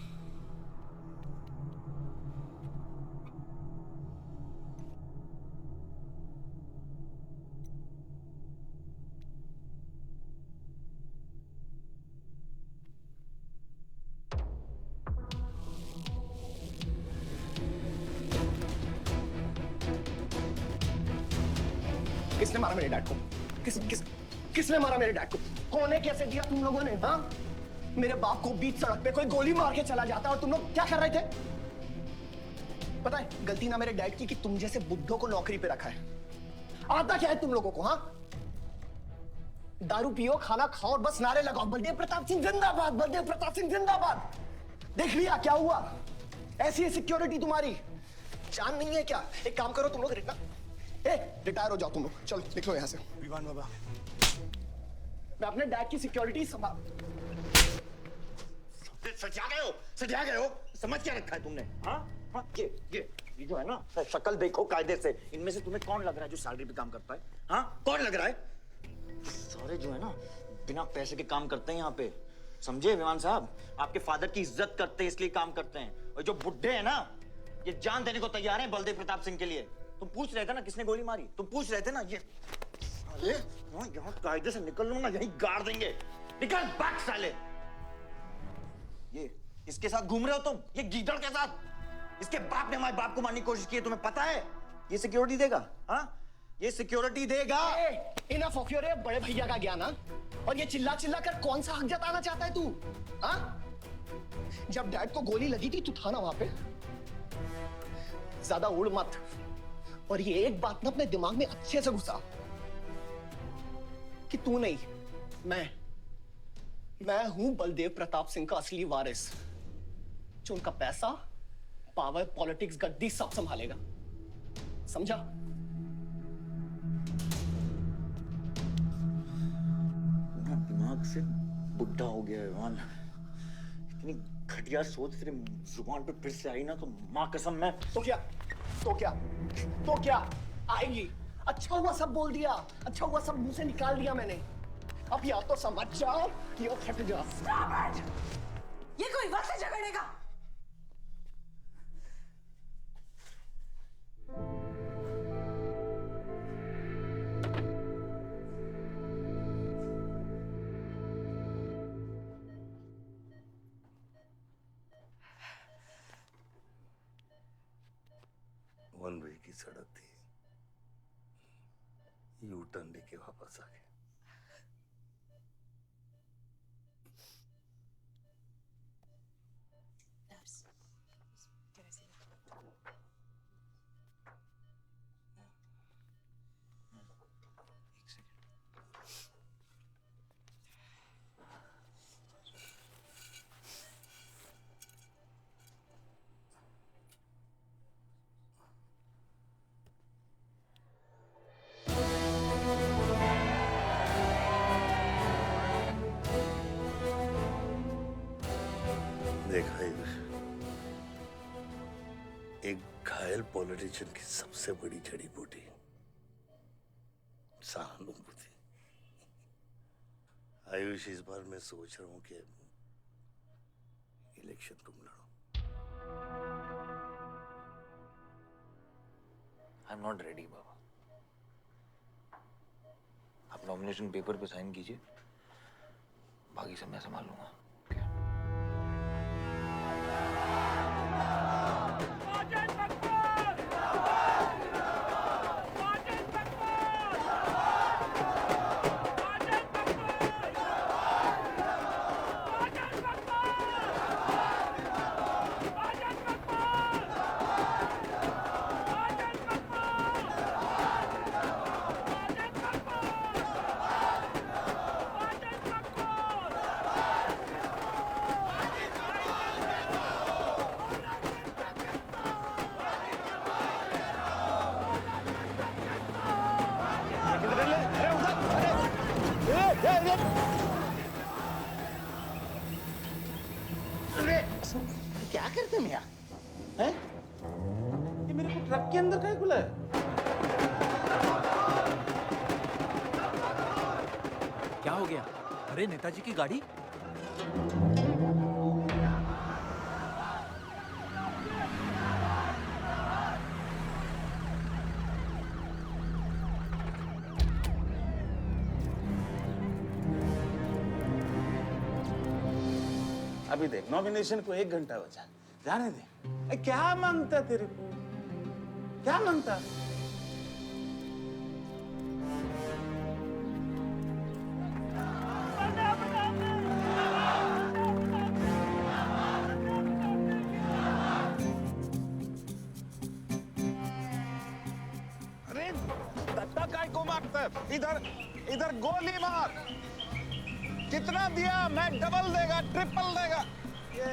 किसने मारा मेरे डैड को? किसने मारा मेरे डैड को? कौन है? कैसे दिया तुम लोगों ने? हाँ, मेरे बाप को बीच सड़क पे कोई गोली मार के चला जाता और तुम लोग क्या कर रहे थे? पता है गलती ना मेरे डैड की कि तुम जैसे बुड्ढों को नौकरी पे रखा है। आता क्या है तुम लोगों को? हाँ, दारू पियो, खाना खाओ और बस नारे लगाओ, बलदेव प्रताप सिंह जिंदाबाद, बलदेव प्रताप सिंह जिंदाबाद। देख लिया क्या हुआ? ऐसी है सिक्योरिटी तुम्हारी। जान नहीं है क्या? एक काम करो तुम लोग, रिटायर हो जाओ तुम लोग, चलो निकलो यहाँ से। विवान बाबा, मैं अपने डैड की सिक्योरिटी संभाल। सजा गए हो, समझ क्या रखा है तुमने? हाँ, ये जो है ना, शक्ल देखो कायदे से। इनमें से तुम्हें कौन लग रहा है जो सैलरी पे काम करता है? हाँ, कौन लग रहा है? सारे जो है ना बिना पैसे के काम करते हैं यहाँ पे, समझे विमान साहब? आपके फादर की इज्जत करते हैं इसलिए काम करते हैं। और जो बुड्ढे हैं ना, ये जान देने को तैयार हैं बलदेव प्रताप सिंह के लिए। तुम पूछ रहे थे ना किसने गोली मारी? तुम पूछ रहे थे ना? ये साले यहाँ कायदे से निकल लो ना, यहीं गाड़ देंगे। निकल भाग साले। ये इसके साथ घूम रहे हो तुम, ये गीदड़ के साथ। इसके बाप ने हमारे बाप को मारने की कोशिश की है, तुम्हें पता है? ये सिक्योरिटी देगा? हाँ, ये सिक्योरिटी देगा। इनफ ऑफ योर बड़े भैया का ज्ञान। और ये चिल्ला चिल्ला कर कौन सा हक जताना चाहता है तू? हाँ, जब डैड को गोली लगी थी तू था ना वहां पे? ज्यादा उड़ मत। और ये एक बात ना अपने दिमाग में अच्छे से घुसा कि तू नहीं, मैं हूं बलदेव प्रताप सिंह का असली वारिस, जो उनका पैसा, पावर, पॉलिटिक्स, गद्दी सब संभालेगा। समझा? दिमाग से बुढ़ा हो गया है। इतनी घटिया सोच तेरे जुबान पे फिर से आई ना तो माँ कसम मैं तो क्या आएगी? अच्छा हुआ सब बोल दिया, अच्छा हुआ सब मुंह से निकाल दिया मैंने। अब या तो समझ जाओ या फट जाओ। ये कोई वक्त है झगड़ने का? वन वे की सड़क थी, यू टर्न लेके वापस आ गए। लॉयल पॉलिटिशियन की सबसे बड़ी जड़ी बूटी सहानुभूति। आयुष, इस बार मैं सोच रहा हूं कि इलेक्शन तुम लड़ो। आई एम नॉट रेडी बाबा। आप नॉमिनेशन पेपर पे साइन कीजिए, बाकी सब मैं संभालूंगा। क्या करते हैं मियां? हैं? ये मेरे को ट्रक के अंदर क्या खुला है? क्या हो गया? अरे नेताजी की गाड़ी। अभी देख, नॉमिनेशन को 1 घंटा बचा, जाने दे। क्या मांगता तेरे को? क्या मांगता? अरे धक्का काय को मारता है? इधर गोली मार। कितना दिया? मैं डबल देगा, ट्रिपल देगा। ये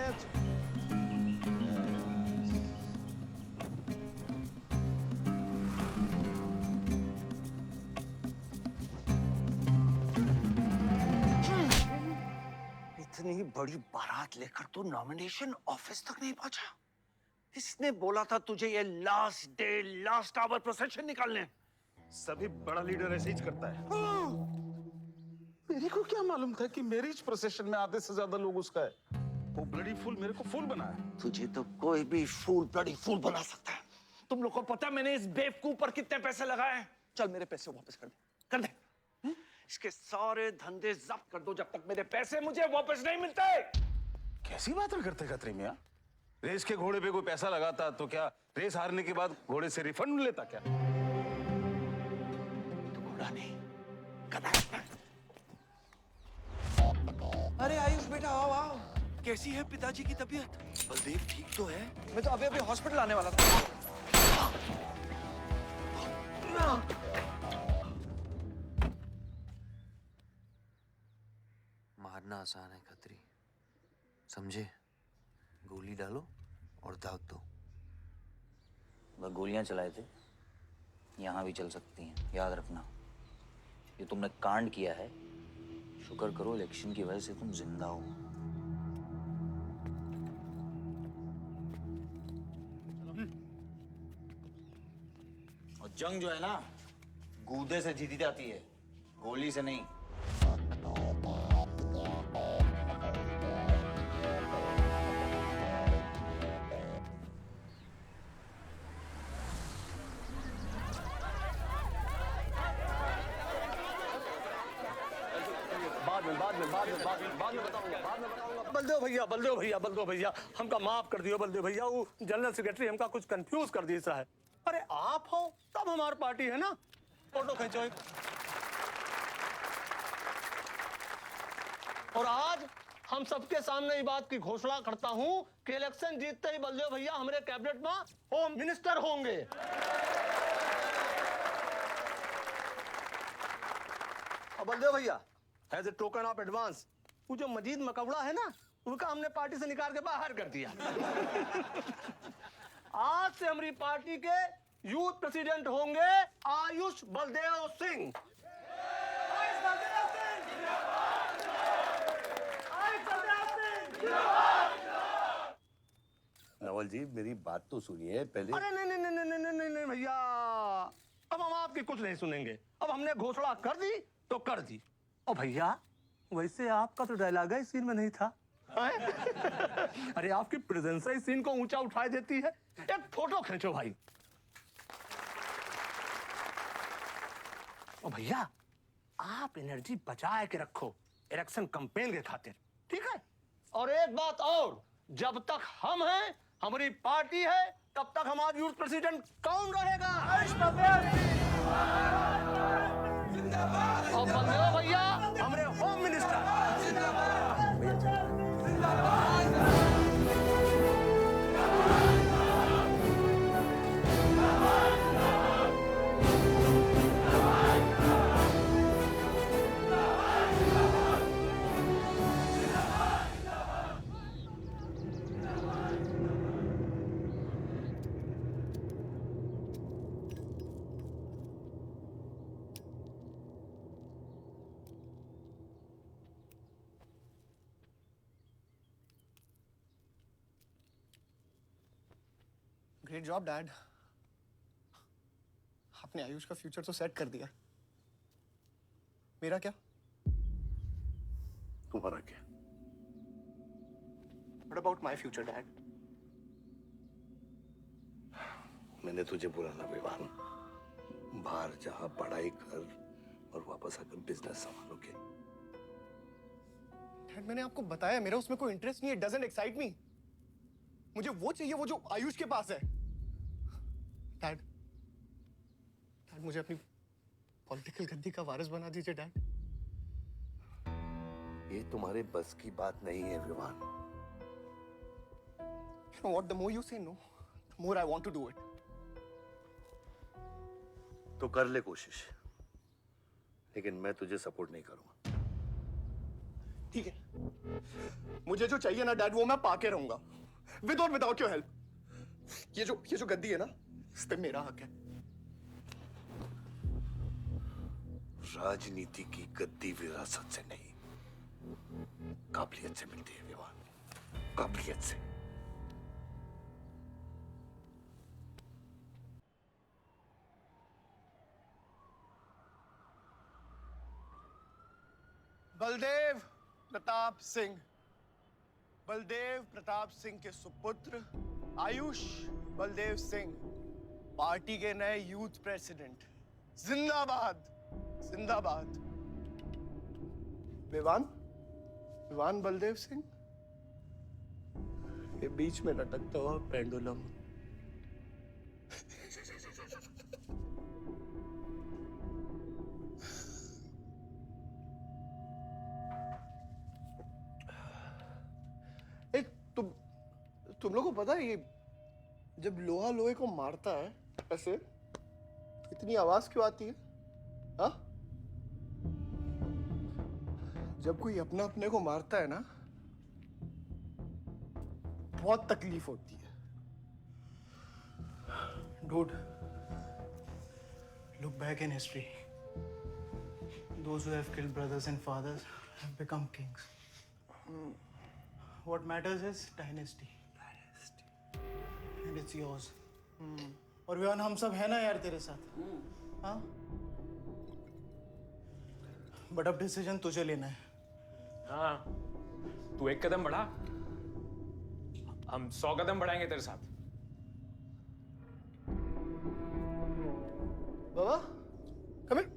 इतनी बड़ी बारात लेकर तू नॉमिनेशन ऑफिस तक नहीं पहुंचा। इसने बोला था तुझे ये last day last hour procession निकालने। सभी बड़ा लीडर ऐसे ही करता है। मेरे को क्या मालूम था कि मैरिज प्रोसेशन में आधे से ज्यादा लोग उसका है। वो ब्लडी फूल मेरे को फूल बना है। तुझे तो कोई भी फूल ब्लडी फूल बना सकता है। तुम लोग को पता है मैंने इस बेवकूफ पर कितने पैसे लगाए हैं? चल मेरे पैसे वापस कर दे। इसके सारे धंधे जब्त कर दो जब तक मेरे पैसे मुझे वापस नहीं मिलते। कैसी बातें करते खत्री मियां? रेस के घोड़े पे कोई पैसा लगाता तो क्या रेस हारने के बाद घोड़े से रिफंड लेता क्या? तो घोड़ा नहीं, अरे आयुष बेटा, आओ आओ। कैसी है पिताजी की तबीयत? बलदेव ठीक तो है? मैं तो अभी हॉस्पिटल आने वाला था। मारना आसान है खत्री, समझे? गोली डालो और दाग दो। वह गोलियां चलाए थे, यहां भी चल सकती हैं, याद रखना। ये तुमने कांड किया है, शुक्र करो इलेक्शन की वजह से तुम जिंदा हो। और जंग जो है ना, गूदे से जीती जाती है, गोली से नहीं। बलदेव भैया हमका माफ कर दियो। बलदेव भैया वो जनरल सेक्रेटरी हमका कुछ कंफ्यूज कर दिया है। अरे आप हो तब हमारी पार्टी है ना। फोटो खींचो एक। और आज हम सबके सामने ये बात की घोषणा करता हूं कि इलेक्शन जीतते ही बलदेव भैया हमारे कैबिनेट में होम मिनिस्टर होंगे। और बलदेव भैया as a token of advance, वो जो मजीद मकबड़ा है ना, उनका हमने पार्टी से निकाल के बाहर कर दिया। आज से हमारी पार्टी के यूथ प्रेसिडेंट होंगे आयुष बलदेव सिंह। रावल जी मेरी बात तो सुनिए पहले। अरे नहीं नहीं नहीं नहीं नहीं नहीं नहीं भैया, अब हम आपकी कुछ नहीं सुनेंगे। अब हमने घोषणा कर दी तो कर दी। ओ भैया, वैसे आपका तो डायलॉग इस सीन में नहीं था। अरे आपकी प्रेजेंस इस सीन को ऊंचा उठाई देती है। एक फोटो खींचो भाई। ओ भैया, आप एनर्जी बचा के रखो इलेक्शन कैंपेन के खातिर, ठीक है? और एक बात और, जब तक हम हैं, हमारी पार्टी है, तब तक हमारा यूथ प्रेसिडेंट कौन रहेगा? और बंदे भैया हमारे home minister. Great job dad, आपने आयुष का फ्यूचर तो सेट कर दिया। मेरा क्या? तुम्हारा क्या? What about my future, Dad? मैंने तुझे बोला ना विवान, बाहर जहां पढ़ाई कर और वापस आकर बिजनेस संभालोगे। डैड, मैंने आपको बताया मेरा उसमें कोई इंटरेस्ट नहीं है। Doesn't excite me. मुझे वो चाहिए वो जो आयुष के पास है। डैड, मुझे अपनी पॉलिटिकल गद्दी का वारिस बना दीजिए डैड। ये तुम्हारे बस की बात नहीं है Vivaan. You know what? The more you say no, the more I want to do it. तो कर ले कोशिश, लेकिन मैं तुझे सपोर्ट नहीं करूंगा। ठीक है, मुझे जो चाहिए ना डैड, वो मैं पाके रहूंगा, विद और विदाउट योर हेल्प। ये जो गद्दी है ना, इस पे मेरा हक है। राजनीति की गद्दी विरासत से नहीं, काबिलियत से मिलती है विवान, काबिलियत से। बलदेव प्रताप सिंह, बलदेव प्रताप सिंह के सुपुत्र आयुष बलदेव सिंह, पार्टी के नए यूथ प्रेसिडेंट। जिंदाबाद जिंदाबाद। विवान बलदेव सिंह, ये बीच में लटकता हुआ पेंडुलम। तुम लोगों को पता है, ये जब लोहा लोहे को मारता है ऐसे, इतनी आवाज क्यों आती है? हाँ? जब कोई अपना अपने को मारता है ना, बहुत तकलीफ होती है। Dude, look back in history. Those who have killed brothers and fathers have become kings. What matters is dynasty. And it's yours. और विवान, हम सब है ना यार तेरे साथ। हाँ? बट अब डिसीजन तुझे लेना है। हाँ, तू एक कदम बढ़ा, हम 100 कदम बढ़ाएंगे तेरे साथ। बाबा, come here.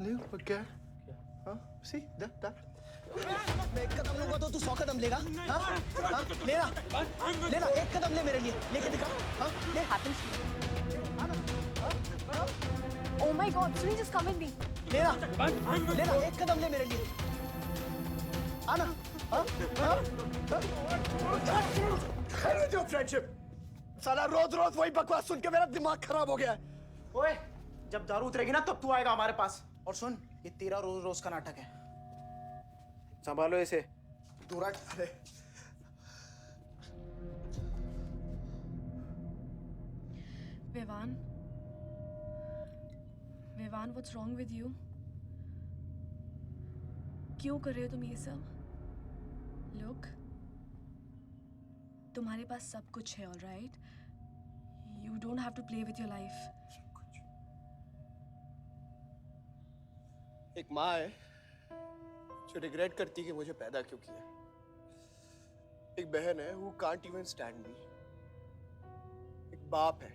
ले, what क्या है? हाँ? See, that. मैं एक कदम लूंगा तो तू 100 कदम लेगा? हाँ? हाँ? लेना, एक कदम ले मेरे लिए, लेके दिखा। हाँ? ले। Oh my God, Sunny, just come with me. लेना, एक कदम ले मेरे लिए। आना। हाँ? जो फ्रेंडशिप, साला रोज वही बकवास सुन के मेरा दिमाग खराब हो गया है। ओए, जब दारू उतरेगी ना तब तू आएगा हमारे पास। और सुन, ये तेरा रोज का नाटक है, संभालो इसे। दूर हट। अरे Vivaan, what's wrong with you? क्यों कर रहे हो तुम ये सब? Look, तुम्हारे पास सब कुछ है, all right? You don't have to play with your life. एक माँ है जो रिग्रेट करती है कि मुझे पैदा क्यों किया। एक बहन है who can't even stand me. एक बाप है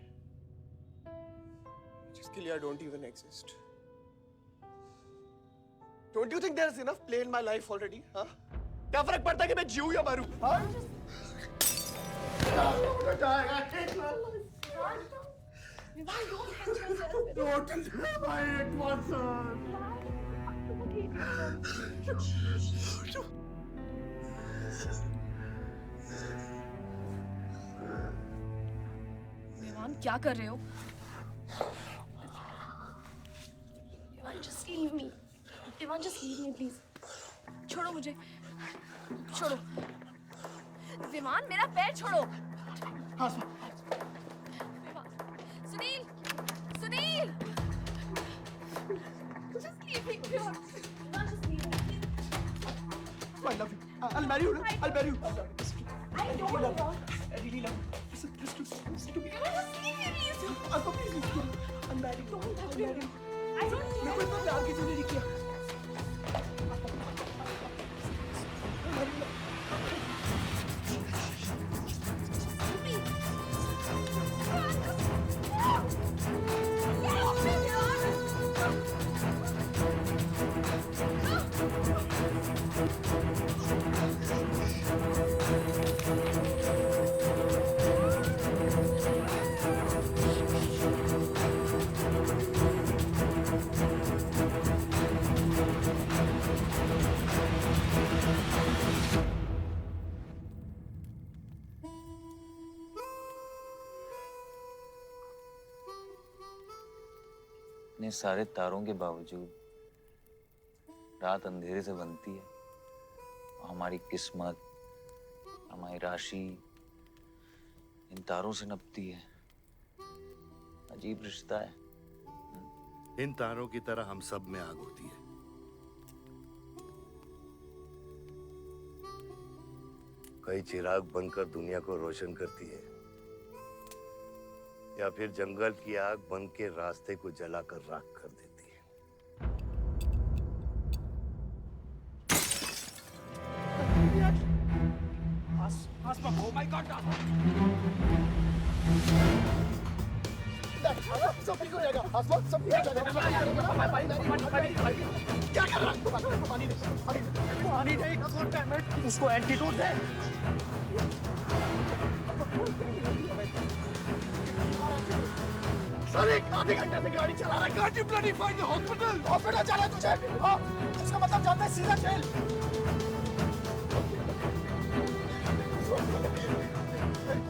जिसके लिए I don't even exist. Don't you think there's enough play in my life already? हाँ? क्या फर्क पड़ता है कि मैं जीऊँ या मरूँ? हाँ? Don't leave my Watson. Vivaan, क्या कर रहे हो? Vivaan, just leave me. Vivaan, just leave me, please. छोड़ो मुझे. छोड़ो. विवान, मेरा पैर छोड़ो. हाँ, Sunil, Sunil. Just leave me. Vivan, just leave me, please. I love you. I'll marry you. I'll marry you. I don't love you. I really love you. Listen to me. Vivan, just leave me, please. I'll please listen to me. I'll marry you. Don't touch I'll me. marry you. I don't care. मैं कोई इतना प्यार किसी ने नहीं किया. इतने सारे तारों के बावजूद रात अंधेरे से बनती है। हमारी किस्मत, हमारी राशि इन तारों से नपती है। अजीब रिश्ता है। इन तारों की तरह हम सब में आग होती है। कई चिराग बनकर दुनिया को रोशन करती है, या फिर जंगल की आग बन के रास्ते को जलाकर राख कर देती है। Oh my God! सब ठीक हो जाएगा. आसमान सब ठीक हो जाएगा. क्या कर रहा है? पानी नहीं. उसको एंटीडोट दे. सर, एक आधे घंटे से गाड़ी चला रहा है. Can't you bloody find the hospital? Hospital जाना है तुझे? हाँ, इसका मतलब जानता है सीधा jail.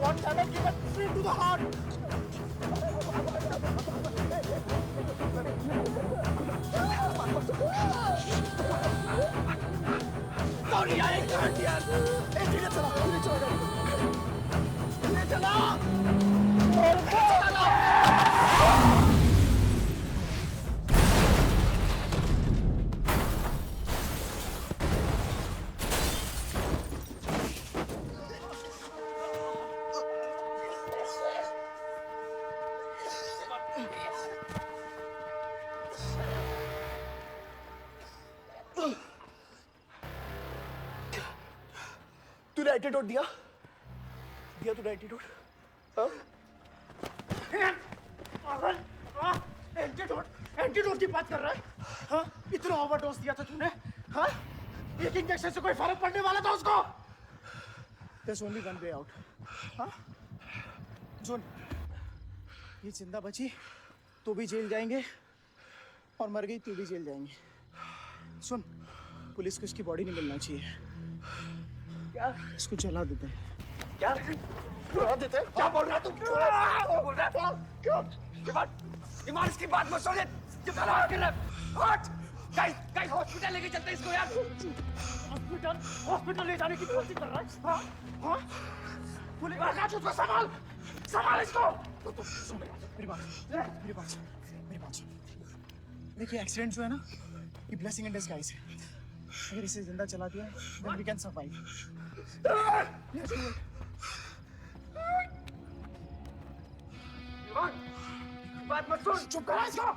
God damn it, give it straight to the heart. Sorry, I can't hear. Hey, धीरे चला गाड़ी. धीरे चला. तूने एंटीडोट दिया? दिया तूने एंटीडोट? हाँ? एंटीडोट की बात कर रहा है? हाँ? इतना ओवरडोज दिया था तूने? हाँ? एक इंजेक्शन से कोई फर्क पड़ने वाला था उसको? There's only one way out. हाँ? सुन, ये जिंदा बची तो भी जेल जाएंगे और मर गई तो भी जेल जाएंगे. सुन, पुलिस को इसकी बॉडी नहीं मिलना चाहिए. क्या? इसको जला देते हैं. क्या? जला देते हैं? क्या बोल रहा है तू? क्या बोल रहा है? क्यों? ईमान, इसकी बात मत सुनिए. ये गला कर रहा है. हट! गाइस हॉस्पिटल लेके चलते हैं इसको यार. हॉस्पिटल ले जाने की कोशिश कर रहा है? हाँ? हाँ? पुलिस का उसको संभाल इसको. तो सुन मेरी बात. देखिए, एक्सीडेंट जो है ना, ये ब्लेसिंग इन डिस्गाइज है. अगर इसे जिंदा चला दिया then we can survive. Let's do it. बात मत सुन, चुप करा इसको।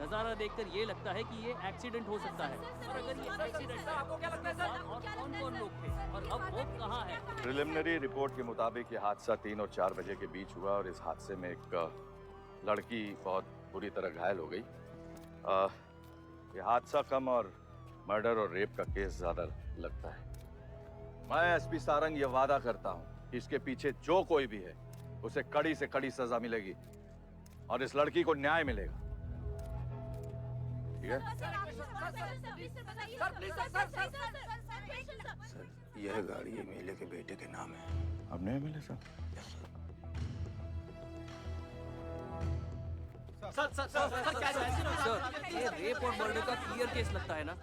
नजारा देखकर ये लगता है कि ये एक्सीडेंट हो सकता है। और अगर ये एक्सीडेंट था, आपको क्या लगता है सर? और कौन-कौन लोग थे और अब वो कहाँ है? प्रिलिमिनरी रिपोर्ट के मुताबिक ये हादसा 3 और 4 बजे के बीच हुआ और इस हादसे में एक लड़की बहुत बुरी तरह घायल हो गई। ये हादसा कम और मर्डर और रेप का केस ज्यादा लगता है। मैं एसपी सारंग ये वादा करता हूँ कि इसके पीछे जो कोई भी है उसे कड़ी से कड़ी सजा मिलेगी और इस लड़की को न्याय मिलेगा। ठीक है? सर, यह गाड़ी एमएलए के बेटे के नाम है। अब नहीं मिले सर? सर क्या सर, ये रेप और मर्डर का क्लियर केस लगता है ना?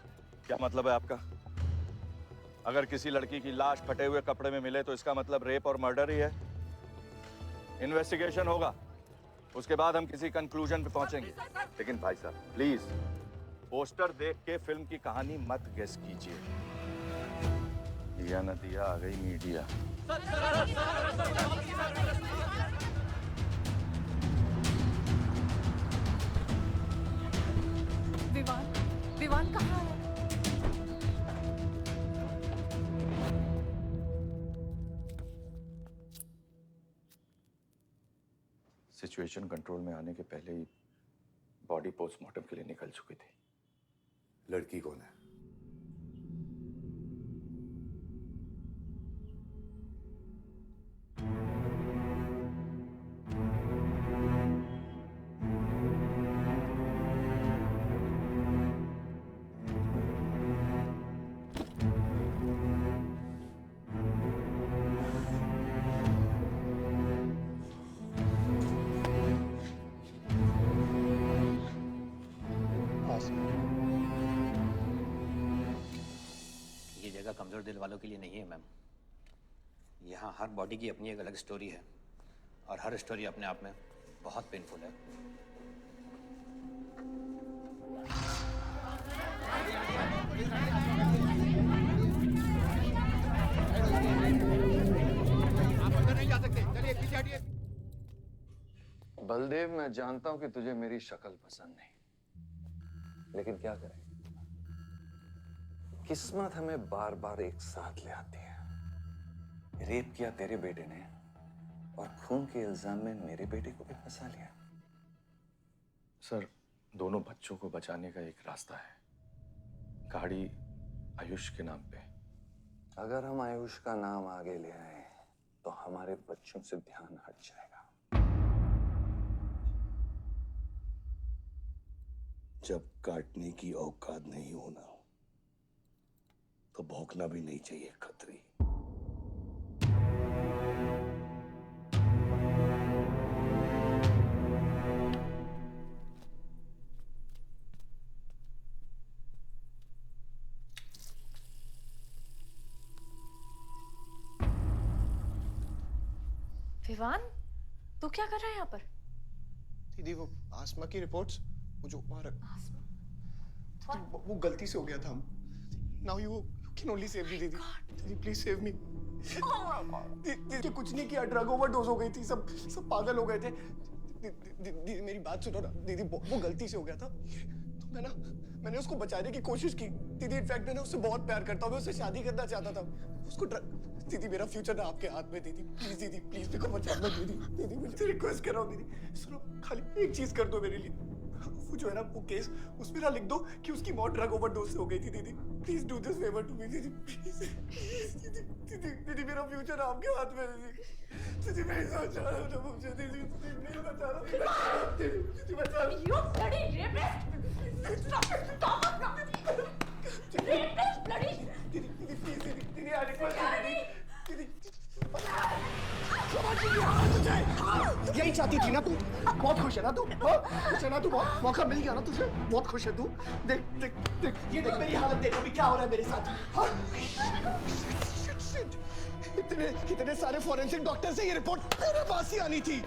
क्या मतलब है आपका? अगर किसी लड़की की लाश फटे हुए कपड़े में मिले तो इसका मतलब रेप और मर्डर ही है। इन्वेस्टिगेशन होगा, उसके बाद हम किसी कंक्लूजन पे पहुंचेंगे। लेकिन भाई साहब प्लीज पोस्टर देख के फिल्म की कहानी मत गेस कीजिए। दिया न दिया, आ गई मीडिया। विवान कहाँ है? सिचुएशन कंट्रोल में आने के पहले ही बॉडी पोस्टमार्टम के लिए निकल चुकी थी। लड़की कौन है? ये जगह कमजोर दिल वालों के लिए नहीं है मैम। यहाँ हर बॉडी की अपनी एक अलग स्टोरी है और हर स्टोरी अपने आप में बहुत पेनफुल है। आप अंदर नहीं जा सकते, चलिए पीछे हटिए। बलदेव, मैं जानता हूं कि तुझे मेरी शक्ल पसंद नहीं, लेकिन क्या करें, किस्मत हमें बार बार एक साथ ले आती है। रेप किया तेरे बेटे ने और खून के इल्जाम में मेरे बेटे को भी फंसा लिया। सर, दोनों बच्चों को बचाने का एक रास्ता है, गाड़ी आयुष के नाम पे। अगर हम आयुष का नाम आगे ले आए तो हमारे बच्चों से ध्यान हट जाएगा। जब काटने की औकात नहीं होना तो भौंकना भी नहीं चाहिए खतरी। विवान, तू क्या कर रहा है यहाँ पर? दीदी वो आसमा की रिपोर्ट्स, वो जो वहाँ वो गलती से हो गया था। Now you can only save me दीदी। दीदी प्लीज सेव मी। दीदी कुछ नहीं किया, ड्रग ओवरडोज हो गई थी, सब पागल हो गए थे। दीदी मेरी बात सुनो ना दीदी, वो गलती से हो गया था। मैंने उसको बचाने की कोशिश की दीदी। इनफैक्ट मैंने उससे बहुत प्यार करता हूँ, मैं उससे शादी करना चाहता था। उसको दीदी, मेरा फ्यूचर ना आपके हाथ में दीदी। प्लीज दीदी, प्लीज मेरे को बचाना दीदी। दीदी मुझे रिक्वेस्ट कर रहा हूँ दीदी, सुनो, खाली एक चीज कर दो मेरे लिए। वो जो है ना, वो केस उसमें ना लिख दो कि उसकी मौत ड्रग ओवरडोज से हो गई थी दीदी। Please do this favour to me दीदी, प्लीज दीदी। दीदी दीदी, मेरा फ्यूचर आपके हाथ में दीदी। दीदी मैं सोच रहा हूँ ना मुझे, दीदी नहीं बता रहा हूँ दीदी, बचा रहा हूँ। You bloody rapist! Stop it! Stop it! Rapist, bloody! दीदी प्लीज दीदी, आई रिक्वेस्ट दीदी। यही चाहती थी ना तू? बहुत खुश है ना तू? खुश है ना तू? बहुत मौका मिल गया ना तुझे? बहुत खुश है तू? देख देख देख, ये देख मेरी हालत, देख अभी क्या हो रहा है मेरे साथ। इतने सारे फॉरेंसिक डॉक्टर से ये रिपोर्ट मेरे पास ही आनी थी।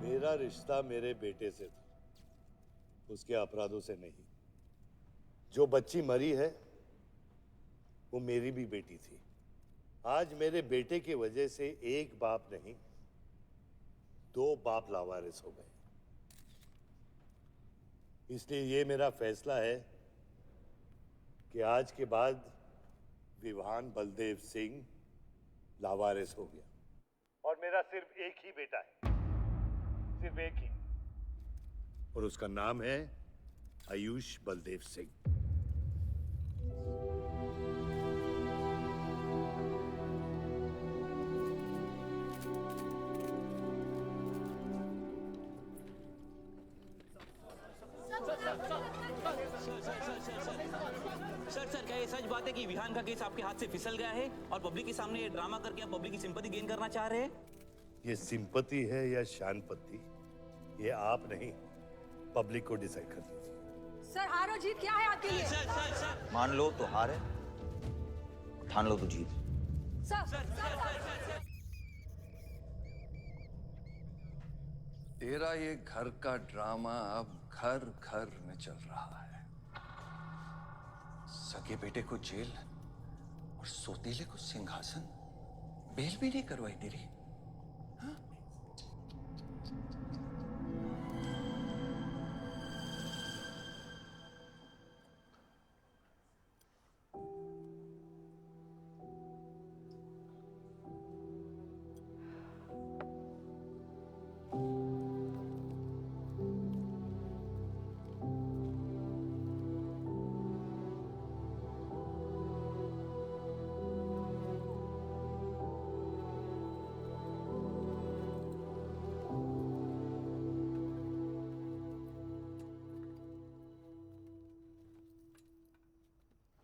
मेरा रिश्ता मेरे बेटे से था, उसके अपराधों से नहीं। जो बच्ची मरी है वो मेरी भी बेटी थी। आज मेरे बेटे की वजह से एक बाप नहीं, दो बाप लावारिस हो गए। इसलिए ये मेरा फैसला है कि आज के बाद विवान बलदेव सिंह लावारिस हो गया और मेरा सिर्फ एक ही बेटा है, सिर्फ एक ही, और उसका नाम है आयुष बलदेव सिंह। सर क्या ये सच बात है कि विहान का केस आपके हाथ से फिसल गया है और पब्लिक के सामने ये ड्रामा करके आप पब्लिक की सिंपैथी गेन करना चाह रहे हैं? ये सिंपैथी है या शानपत्ती, ये आप नहीं, पब्लिक को डिसाइड कर दीजिए। सर, हार और जीत क्या है आपके लिए? मान लो तो हार है, ठान लो तो जीत। तेरा ये घर का ड्रामा अब घर घर में चल रहा है। सगे बेटे को जेल और सोतीले को सिंहासन, बेल भी नहीं करवाई तेरी।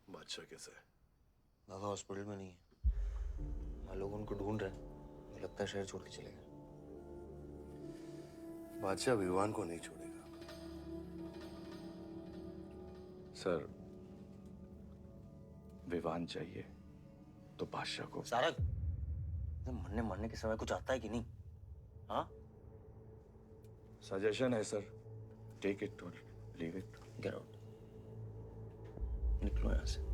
बादशाह कैसा है? बाबा हॉस्पिटल में नहीं है, हम लोग उनको ढूंढ रहे हैं। मुझे लगता है शहर छोड़ के चले गए। बादशाह विवान को नहीं छोड़ेगा। सर, विवान चाहिए तो बादशाह को। सारक, मरने के समय कुछ आता है कि नहीं? हाँ? सजेशन है सर, टेक इट और लीव इट। गेट आउट, निकलो यहाँ से।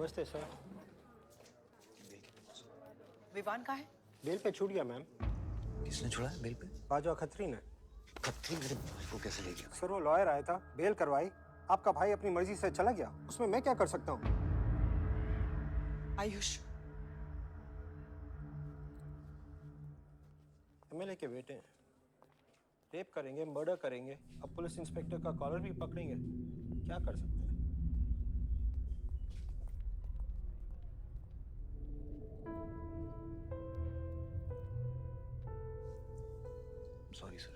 नमस्ते सर। विवान कहाँ है? बेल पे छूट गया मैम। किसने छोड़ा है बेल पे? बाजवा खत्री ने। खत्री मेरे भाई को कैसे ले गया? सर वो लॉयर आया था, बेल करवाई, आपका भाई अपनी मर्जी से चला गया, उसमें मैं क्या कर सकता हूँ? आयुष, एमएलए के बेटे हैं, रेप करेंगे, मर्डर करेंगे, अब पुलिस इंस्पेक्टर का कॉलर भी पकड़ेंगे, क्या कर सकते हैं? Sorry sir.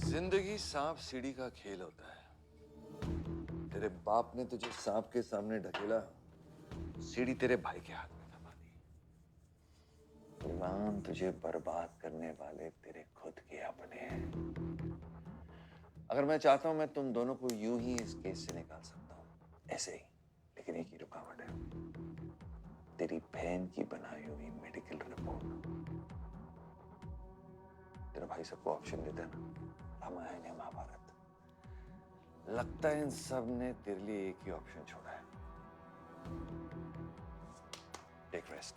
जिंदगी सांप सीढ़ी का खेल होता है। तेरे बाप ने तुझे सांप के सामने ढकेला, सीढ़ी तेरे भाई के हाथ में दबा दी। गुलाम तुझे बर्बाद करने वाले तेरे खुद के अपने हैं। अगर मैं चाहता हूं मैं तुम दोनों को यूं ही इस केस से निकाल सकता हूं, ऐसे ही, लेकिन एक ही रुकावट है, तेरी बहन की बनाई हुई मेडिकल रिपोर्ट। तेरा भाई सबको ऑप्शन देता है ना, रामायण या महाभारत। लगता है इन सब ने तेरे लिए एक ही ऑप्शन छोड़ा है, take rest.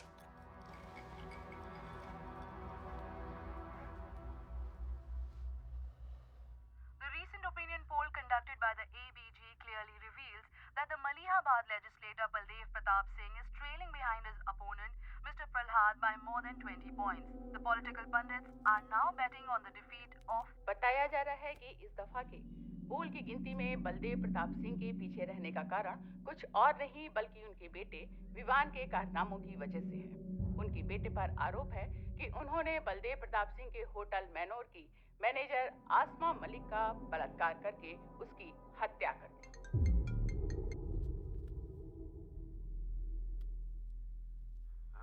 The recent opinion poll conducted by the ABG clearly reveals that the Malihabad legislator Baldev Pratap Singh is trailing behind his opponent, Mr. Prahlad, by more than 20 points. The political pundits are now betting on the defeat of. बताया जा रहा है कि इस दफा के पोल की गिनती में बलदेव प्रताप सिंह के पीछे रहने का कारण कुछ और नहीं बल्कि उनके बेटे विवान के कारनामों की वजह से है। उनके बेटे पर आरोप है कि उन्होंने बलदेव प्रताप सिंह के होटल मैनोर की मैनेजर आसमा मलिक का बलात्कार करके उसकी हत्या कर दी।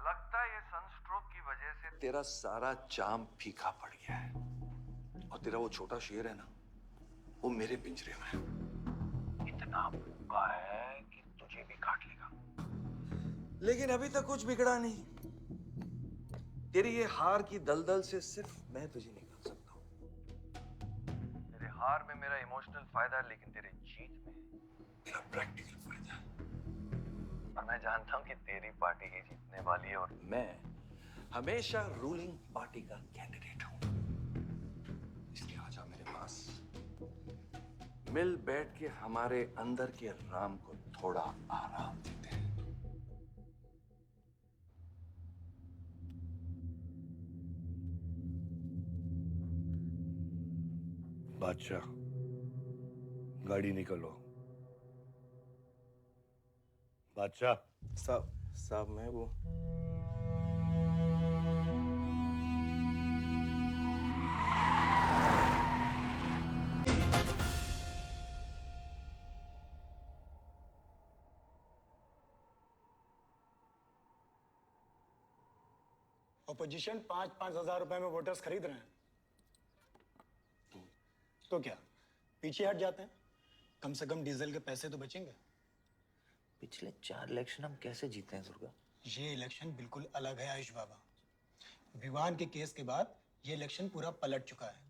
लगता है ये सनस्ट्रोक की वजह से तेरा सारा चाम फीका पड़ गया है, और तेरा वो छोटा शेर है ना, वो मेरे पिंजरे में है। इतना भूखा है कि तुझे भी काट लेगा, लेकिन अभी तक कुछ बिगड़ा नहीं। तेरी ये हार की दलदल से सिर्फ मैं तुझे निकाल सकता हूँ। तेरे हार में मेरा इमोशनल फायदा है, लेकिन तेरे जीत में मेरा प्रैक्टिकल फायदा है। और मैं जानता हूँ कि तेरी पार्टी ही जीतने वाली है, और मैं हमेशा रूलिंग पार्टी का कैंडिडेट हूँ। इसलिए आजा मेरे पास, मिल बैठ के हमारे अंदर के राम को थोड़ा आराम देते हैं। बादशाह, गाड़ी निकलो। बादशाह साहब मैं वो अपोजिशन 5-5 हजार रुपए में वोटर्स खरीद रहे हैं, तो क्या पीछे हट जाते हैं? कम से कम डीजल के पैसे तो बचेंगे। पिछले 4 इलेक्शन हम कैसे जीते हैं दुर्गा? ये इलेक्शन बिल्कुल अलग है आयुष बाबा। विवान के केस के बाद ये इलेक्शन पूरा पलट चुका है।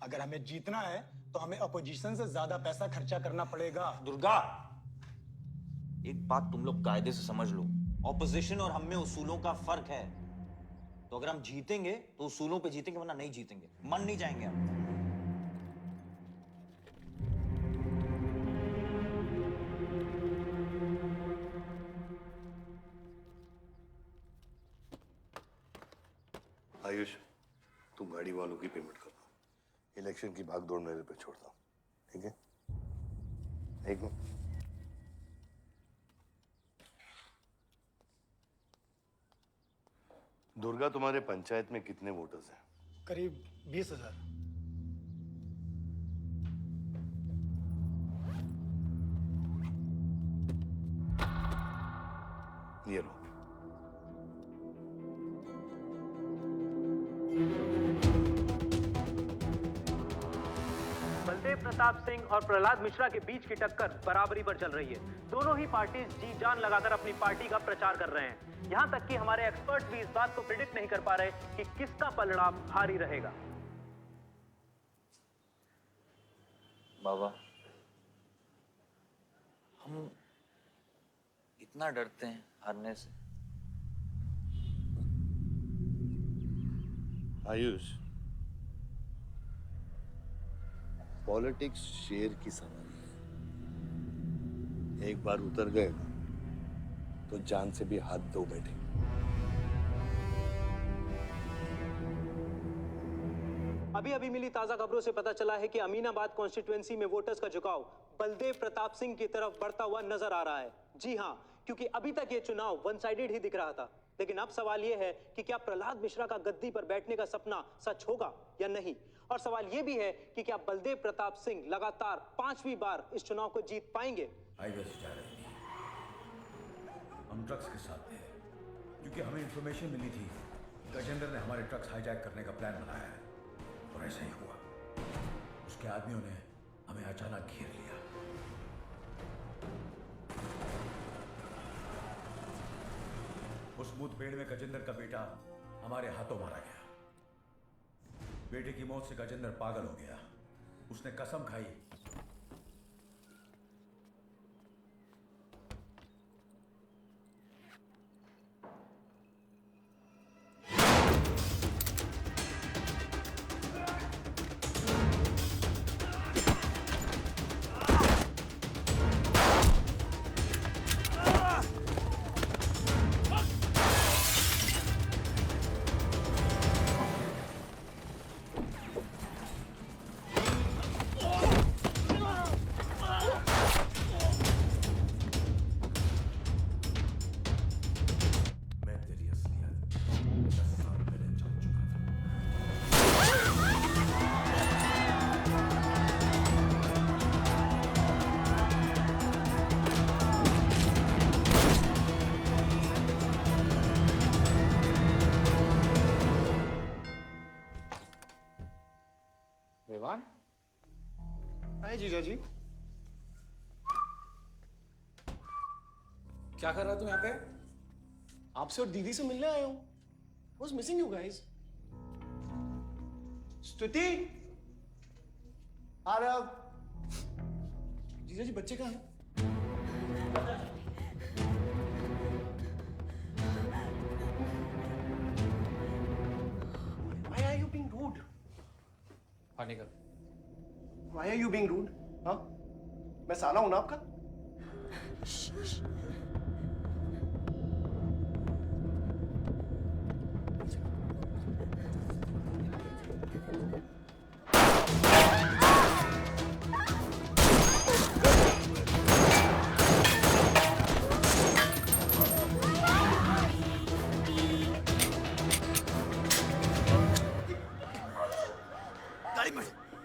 अगर हमें जीतना है तो हमें अपोजिशन से ज्यादा पैसा खर्चा करना पड़ेगा। दुर्गा, एक बात तुम लोग कायदे से समझ लो, ऑपोजिशन और हम में उसूलों का फर्क है। तो अगर हम जीतेंगे तो उसूलों पे जीतेंगे, वरना नहीं जीतेंगे, मन नहीं जाएंगे हम। आयुष, तुम गाड़ी वालों की पेमेंट कर दो। इलेक्शन की भागदौड़ मेरे पे छोड़ दो, ठीक है? एक मिनट। दुर्गा, तुम्हारे पंचायत में कितने वोटर्स हैं? करीब 20,000। ये लो। बलदेव प्रताप सिंह और प्रहलाद मिश्रा के बीच की टक्कर बराबरी पर चल रही है। दोनों ही पार्टी जी जान लगाकर अपनी पार्टी का प्रचार कर रहे हैं। यहां तक कि हमारे एक्सपर्ट भी इस बात को प्रिडिक्ट नहीं कर पा रहे कि किसका पलड़ा भारी रहेगा। बाबा, हम इतना डरते हैं हारने से। आयुष, पॉलिटिक्स शेर की सवारी है। एक बार उतर गए तो जान से भी हाथ धो बैठे। अभी अभी मिली ताजा खबरों से पता चला है कि अमीनाबाद कॉन्स्टिट्यूएंसी में वोटर्स का झुकाव बलदेव प्रताप सिंह की तरफ बढ़ता हुआ नजर आ रहा है। जी हां, क्योंकि अभी तक ये चुनाव वन साइडेड ही दिख रहा था, लेकिन अब सवाल ये है कि क्या प्रहलाद मिश्रा का गद्दी पर बैठने का सपना सच होगा या नहीं। और सवाल ये भी है कि क्या बलदेव प्रताप सिंह लगातार 5वीं बार इस चुनाव को जीत पाएंगे। हम ट्रक्स के साथ थे क्योंकि हमें इंफॉर्मेशन मिली थी गजेंद्र ने हमारे ट्रक्स हाईजैक करने का प्लान बनाया है, और ऐसा ही हुआ। उसके आदमियों ने हमें अचानक घेर लिया। उस मुठभेड़ में गजेंद्र का बेटा हमारे हाथों मारा गया। बेटे की मौत से गजेंद्र पागल हो गया। उसने कसम खाई विवान। हाय जीजा जी। क्या कर रहा तुम यहाँ पे? आपसे और दीदी से मिलने आया हूँ। Was missing you guys. स्तुति, आरव, जीजा जी बच्चे कहाँ हैं? Why are you being rude? निकल। Why are you being rude? हाँ? मैं साला हूं ना आपका?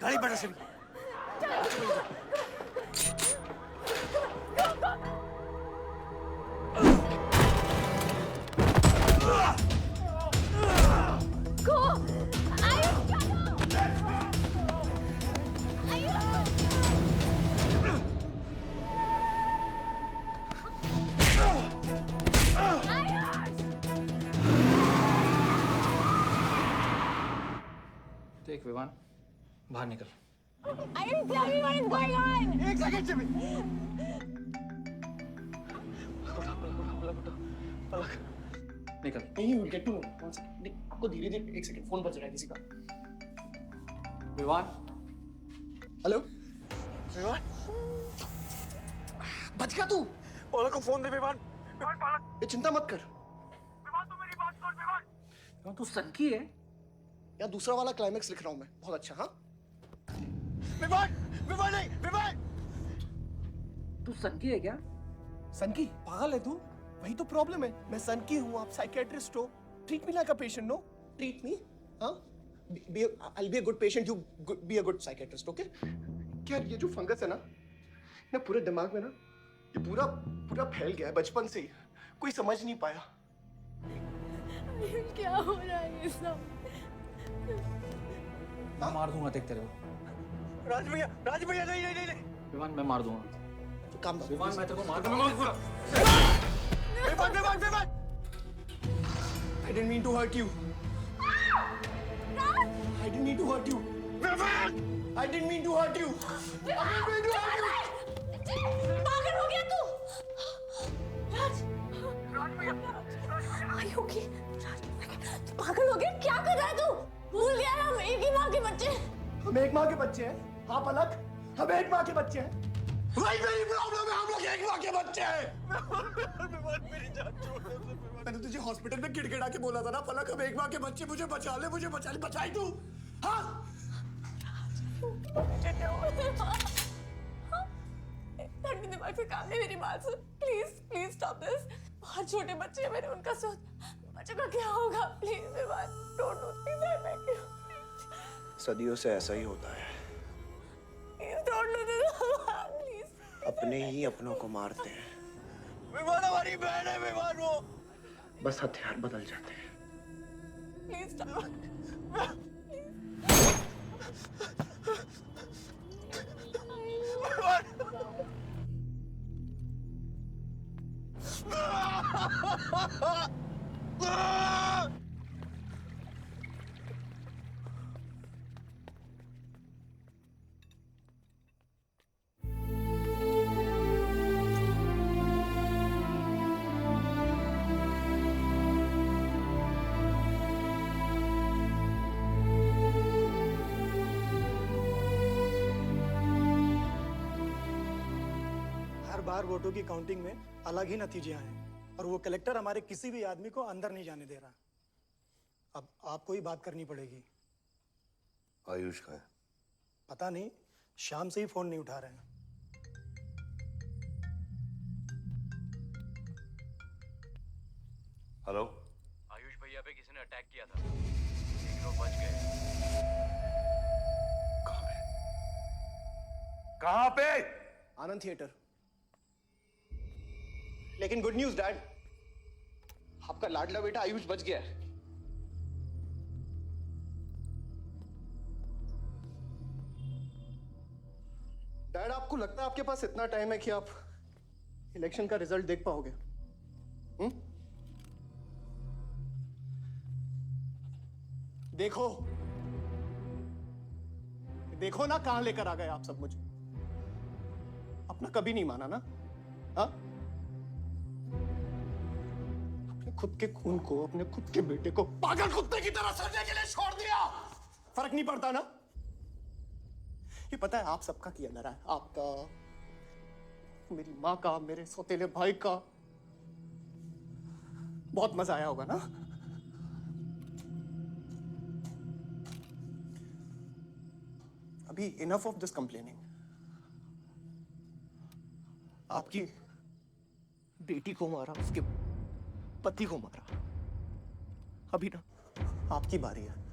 गाड़ी बढ़ा से देख विवान, बाहर निकल। Ayush, tell me what is going on. एक सेकंड से भी। निकल। नहीं, you will get to know. One second. आपको धीरे-धीरे, एक सेकंड, फोन बज रहा है किसी का। विवान। हेलो। विवान। बच गया तू। पालक को फोन दे विवान। विवान पालक। ये चिंता मत कर। विवान तू मेरी बात सुन विवान। विवान तू सनकी है? या दूसरा वाला क्लाइमेक्स लिख रहा हूँ मैं। बहुत अच्छा, हाँ? विवान, विवान नहीं, विवान। तू सनकी है क्या? सनकी? पागल है तू? वही तो प्रॉब्लम है। मैं सनकी हूँ, आप साइकियाट्रिस्ट हो। Treat me like a patient, no? Treat me, हाँ? I'll be a good patient, you be a good psychiatrist, okay? क्या ये जो फंगस है ना पूरे दिमाग में ना, ये पूरा फैल गया है बचपन से ही। कोई समझ नहीं पाया। क्या हो रहा है ये सब? मैं मार दूंगा देख तेरे को। राज भैया नहीं नहीं नहीं विमान मैं मार दूंगा। काम विमान मैं तेरे को मार दूंगा। विमान I didn't mean to hurt you. I didn't mean to hurt you. I didn't mean to hurt you. पागल हो गया तू? राज Are you okay? तू पागल हो गया? क्या कर रहा है तू? भूल गया ना हम एक ही माँ के बच्चे। हम एक माँ के बच्चे हैं। हाँ पलक, हम एक माँ के बच्चे हैं। वही मेरी प्रॉब्लम है, हम लोग एक माँ के बच्चे हैं। मेरी जान छोड़ दे। मैंने तुझे हॉस्पिटल में गिड़गिड़ा के बोला था ना पलक, हम एक माँ के बच्चे, मुझे बचा ले, बचाई तू। हाँ? ठंडी दिमाग से काम नहीं, मेरी बात सुन प्लीज प्लीज स्टॉप दिस। बहुत छोटे बच्चे हैं मेरे, उनका सोच बच्चों का क्या होगा। प्लीज विमान don't do this, I beg you. सदियों से ऐसा ही होता है, please don't do this please. अपने ही अपनों को मारते हैं। विमान हमारी बहन है विमान, वो बस हथियार बदल जाते हैं। Please stop. हर बार वोटों की काउंटिंग में अलग ही नतीजे आए और वो कलेक्टर हमारे किसी भी आदमी को अंदर नहीं जाने दे रहा। अब आपको ही बात करनी पड़ेगी। आयुष का है? पता नहीं, शाम से ही फोन नहीं उठा रहे हैं। हेलो, आयुष भैया पे किसी ने अटैक किया था, एक लोग बच गए। कहाँ पे? आनंद थिएटर। लेकिन गुड न्यूज डैड, आपका लाडला बेटा आयुष बच गया है। डैड आपको लगता है आपके पास इतना टाइम है कि आप इलेक्शन का रिजल्ट देख पाओगे? देखो देखो ना कहां लेकर आ गए आप सब मुझे। अपना कभी नहीं माना ना? हाँ, अपने खुद के खून को, अपने खुद के बेटे को पागल कुत्ते की तरह सड़ने के लिए छोड़ दिया। फर्क नहीं पड़ता ना? ये पता है आप सबका किया ना रहा है, आपका, मेरी माँ का, मेरे सौतेले भाई का। बहुत मजा आया होगा ना? अभी इनफ ऑफ दिस कंप्लेनिंग। आपकी बेटी को मारा, उसके पति को मारा, अभी ना आपकी बारी है।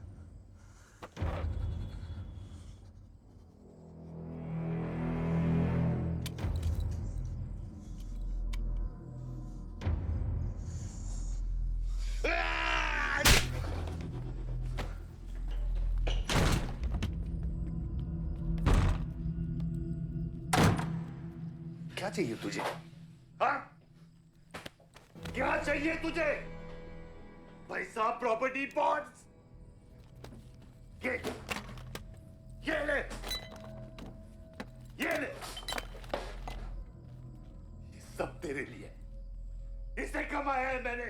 क्या चाहिए तुझे? हाँ? क्या चाहिए तुझे? पैसा, प्रॉपर्टी, बॉन्ड्स? ये ले, ये ले। ये सब तेरे लिए, इसे कमाया है मैंने।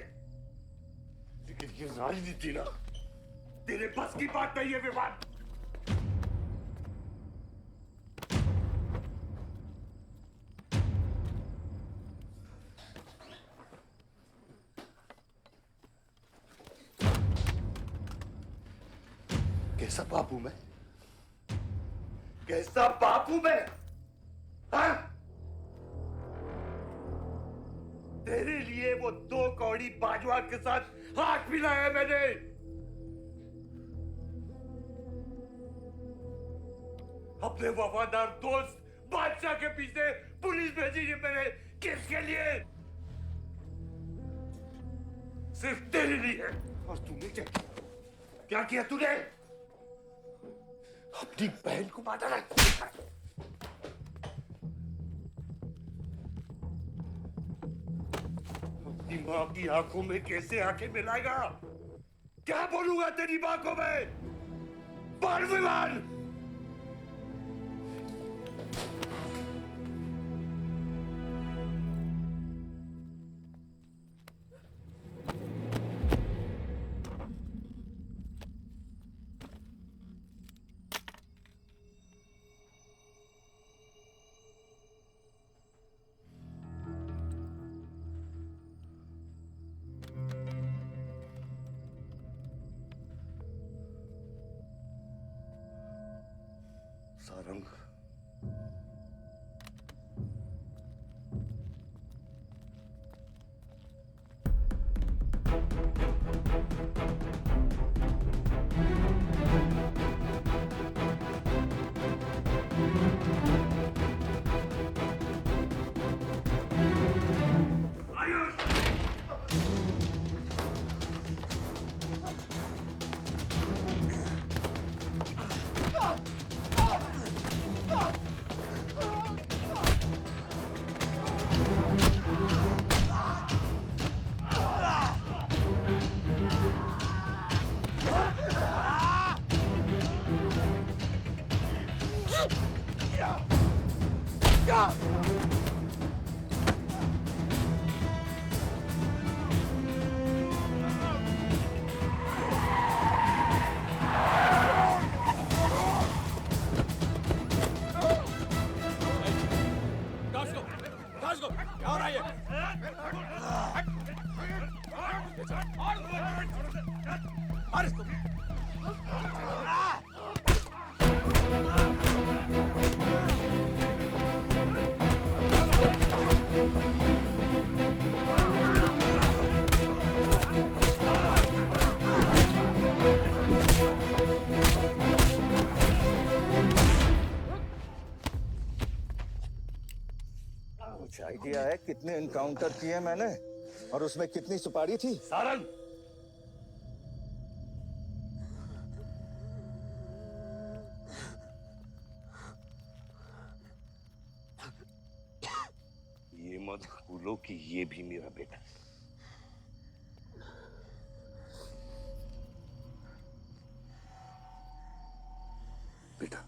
लेकिन ये राजनीति ना तेरे बस की बात नहीं है विवाद। कैसा बाप हूं मैं? कैसा बाप हूं मैं? हाँ? तेरे लिए वो 2 कौड़ी बाजवा के साथ हाथ मिलाया मैंने। अपने वफादार दोस्त बादशाह के पीछे पुलिस भेजी है मैंने। किसके लिए? सिर्फ तेरे लिए। और तूने क्या किया? क्या किया तूने? अपनी बहन को मारा है। अपनी माँ की आंखों में कैसे आंखें मिलाएगा? क्या बोलूंगा तेरी माँ को मैं? बाल विवान! सारंग, क्या हो रहा है ये? मार इसको। कुछ आइडिया है कितने एनकाउंटर किए मैंने और उसमें कितनी सुपारी थी? सारंग, ये मत भूलो कि ये भी मेरा बेटा है। बेटा,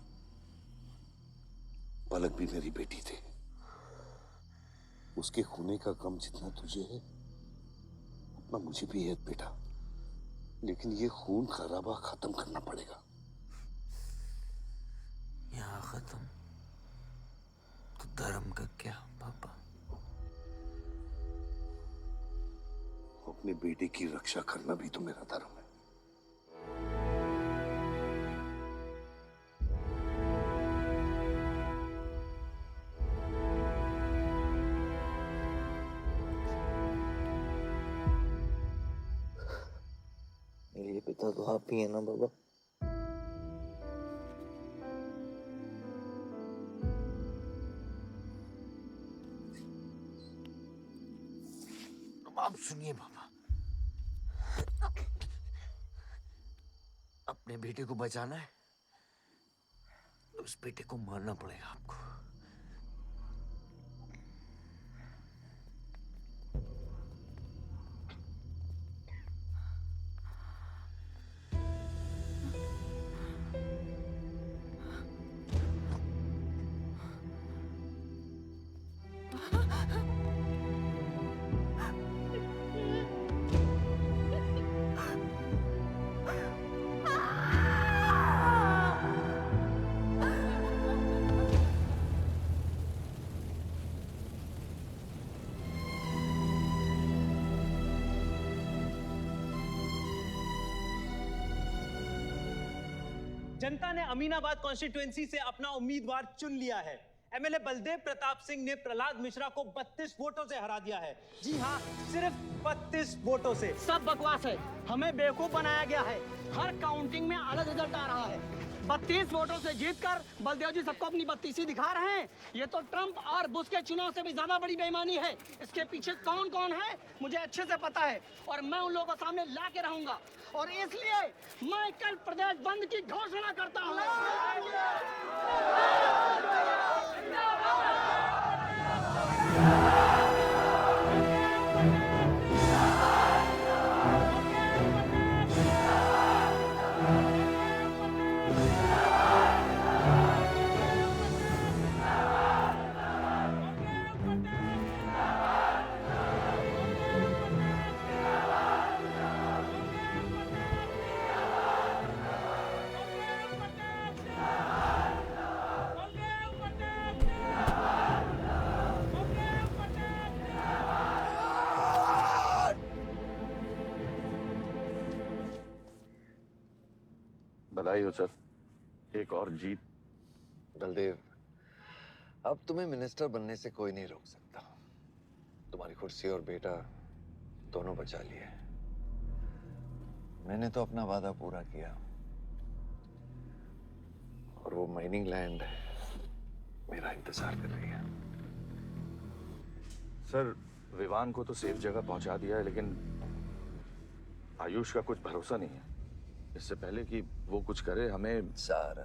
पलक भी मेरी बेटी थी। उसके खोने का गम जितना तुझे है उतना मुझे भी है बेटा, लेकिन ये खून खराबा खत्म करना पड़ेगा। यहाँ खत्म तो धर्म का क्या पापा? अपने बेटे की रक्षा करना भी तो मेरा धर्म है। मेरे पिता तो आप ही है ना बाबा? आप सुनिए बाबा, अपने बेटे को बचाना है तो उस बेटे को मारना पड़ेगा आपको। जनता ने अमीनाबाद कॉन्स्टिट्यूएंसी से अपना उम्मीदवार चुन लिया है। एमएलए बलदेव प्रताप सिंह ने प्रहलाद मिश्रा को 32 वोटों से हरा दिया है। जी हाँ, सिर्फ 32 वोटों से। सब बकवास है, हमें बेवकूफ बनाया गया है। हर काउंटिंग में अलग रिजल्ट आ रहा है। 32 वोटों से जीतकर बलदेव जी सबको अपनी बत्तीसी दिखा रहे हैं। ये तो ट्रंप और बुश के चुनाव से भी ज्यादा बड़ी बेईमानी है। इसके पीछे कौन कौन है मुझे अच्छे से पता है और मैं उन लोगों को सामने ला के रहूंगा और इसलिए मैं कल प्रदेश बंद की घोषणा करता हूँ। बधाई हो सर, एक और जीत। बलदेव, अब तुम्हें मिनिस्टर बनने से कोई नहीं रोक सकता। तुम्हारी कुर्सी और बेटा दोनों बचा लिए। मैंने तो अपना वादा पूरा किया और वो माइनिंग लैंड मेरा इंतजार कर रही है। सर, विवान को तो सेफ जगह पहुंचा दिया है, लेकिन आयुष का कुछ भरोसा नहीं है। इससे पहले कि वो कुछ करे हमें। सारा,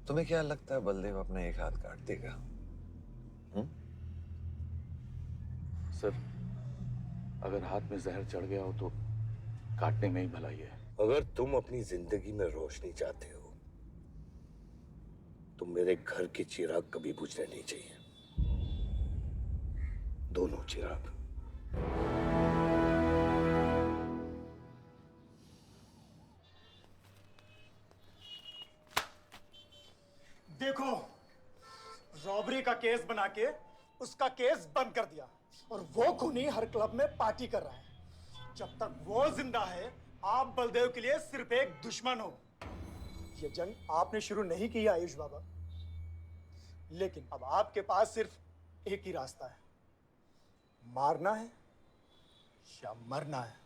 तुम्हें क्या लगता है बलदेव अपना एक हाथ काट देगा? सर, अगर हाथ में जहर चढ़ गया हो तो काटने में ही भलाई है। अगर तुम अपनी जिंदगी में रोशनी चाहते हो तो मेरे घर के चिराग कभी बुझने नहीं चाहिए, दोनों चिराग। देखो, रॉबरी का केस बना के उसका केस बंद कर दिया और वो खूनी हर क्लब में पार्टी कर रहा है। जब तक वो जिंदा है, आप बलदेव के लिए सिर्फ एक दुश्मन हो। ये जंग आपने शुरू नहीं की आयुष बाबा, लेकिन अब आपके पास सिर्फ एक ही रास्ता है, मारना है या मरना है।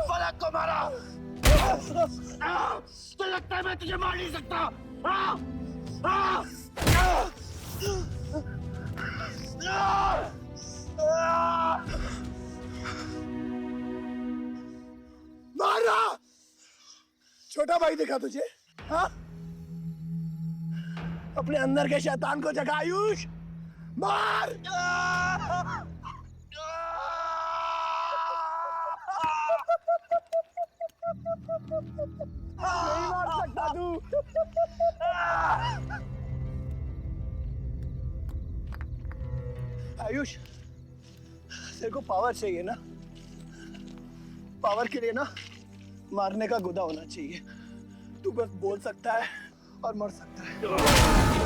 फलक को मारा। तो लगता है मैं तुझे मार नहीं सकता। मारा। छोटा भाई दिखा तुझे? हाँ? अपने अंदर के शैतान को जगा आयुष, मार। नहीं मार सकता तू। आयुष, तेरे को पावर चाहिए ना? पावर के लिए ना मारने का गुदा होना चाहिए। तू बस बोल सकता है और मर सकता है।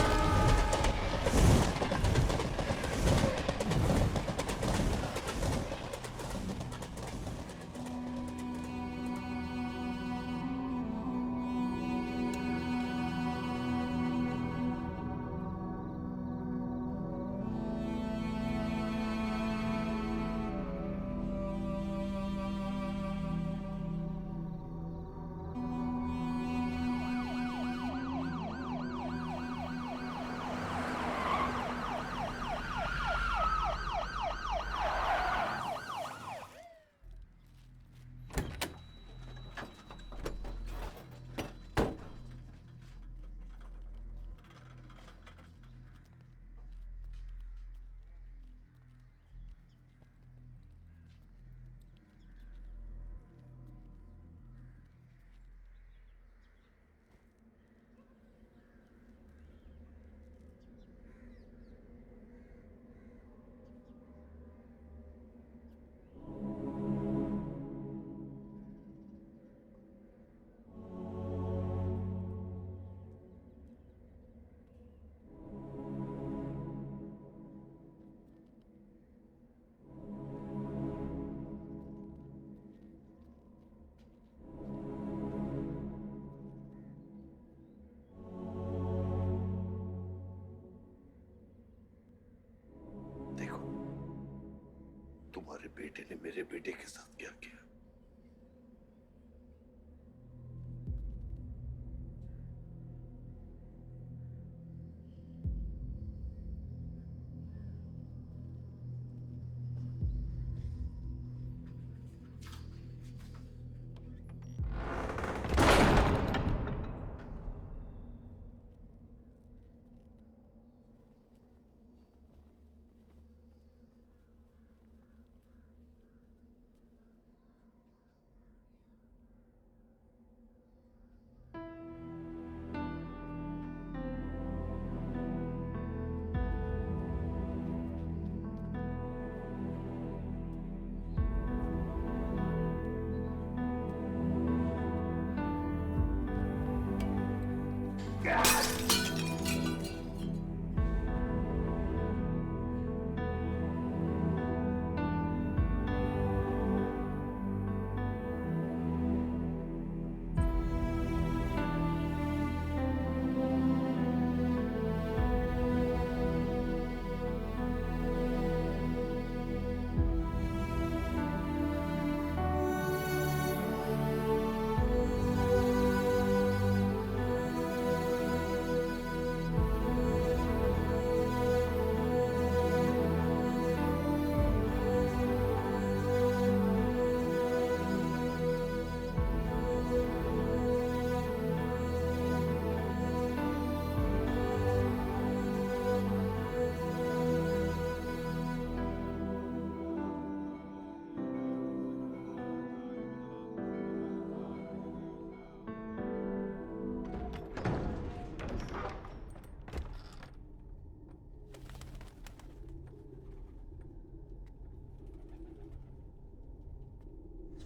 तुम्हारे बेटे ने मेरे बेटे के साथ क्या किया?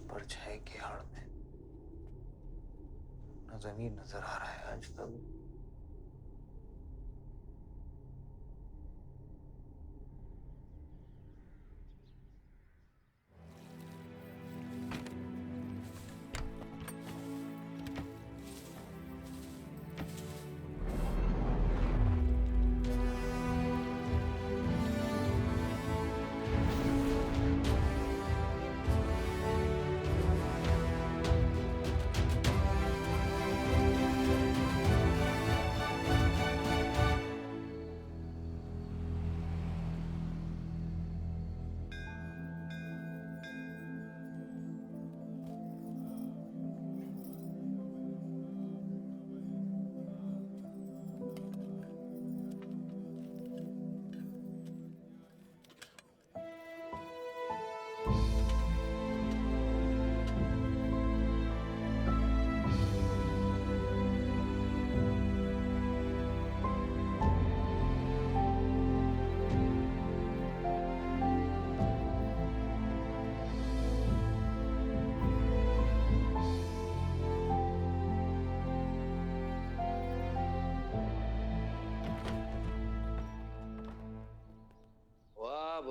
परछाई की आड़ में न जमीन नजर आ रहा है आज तक।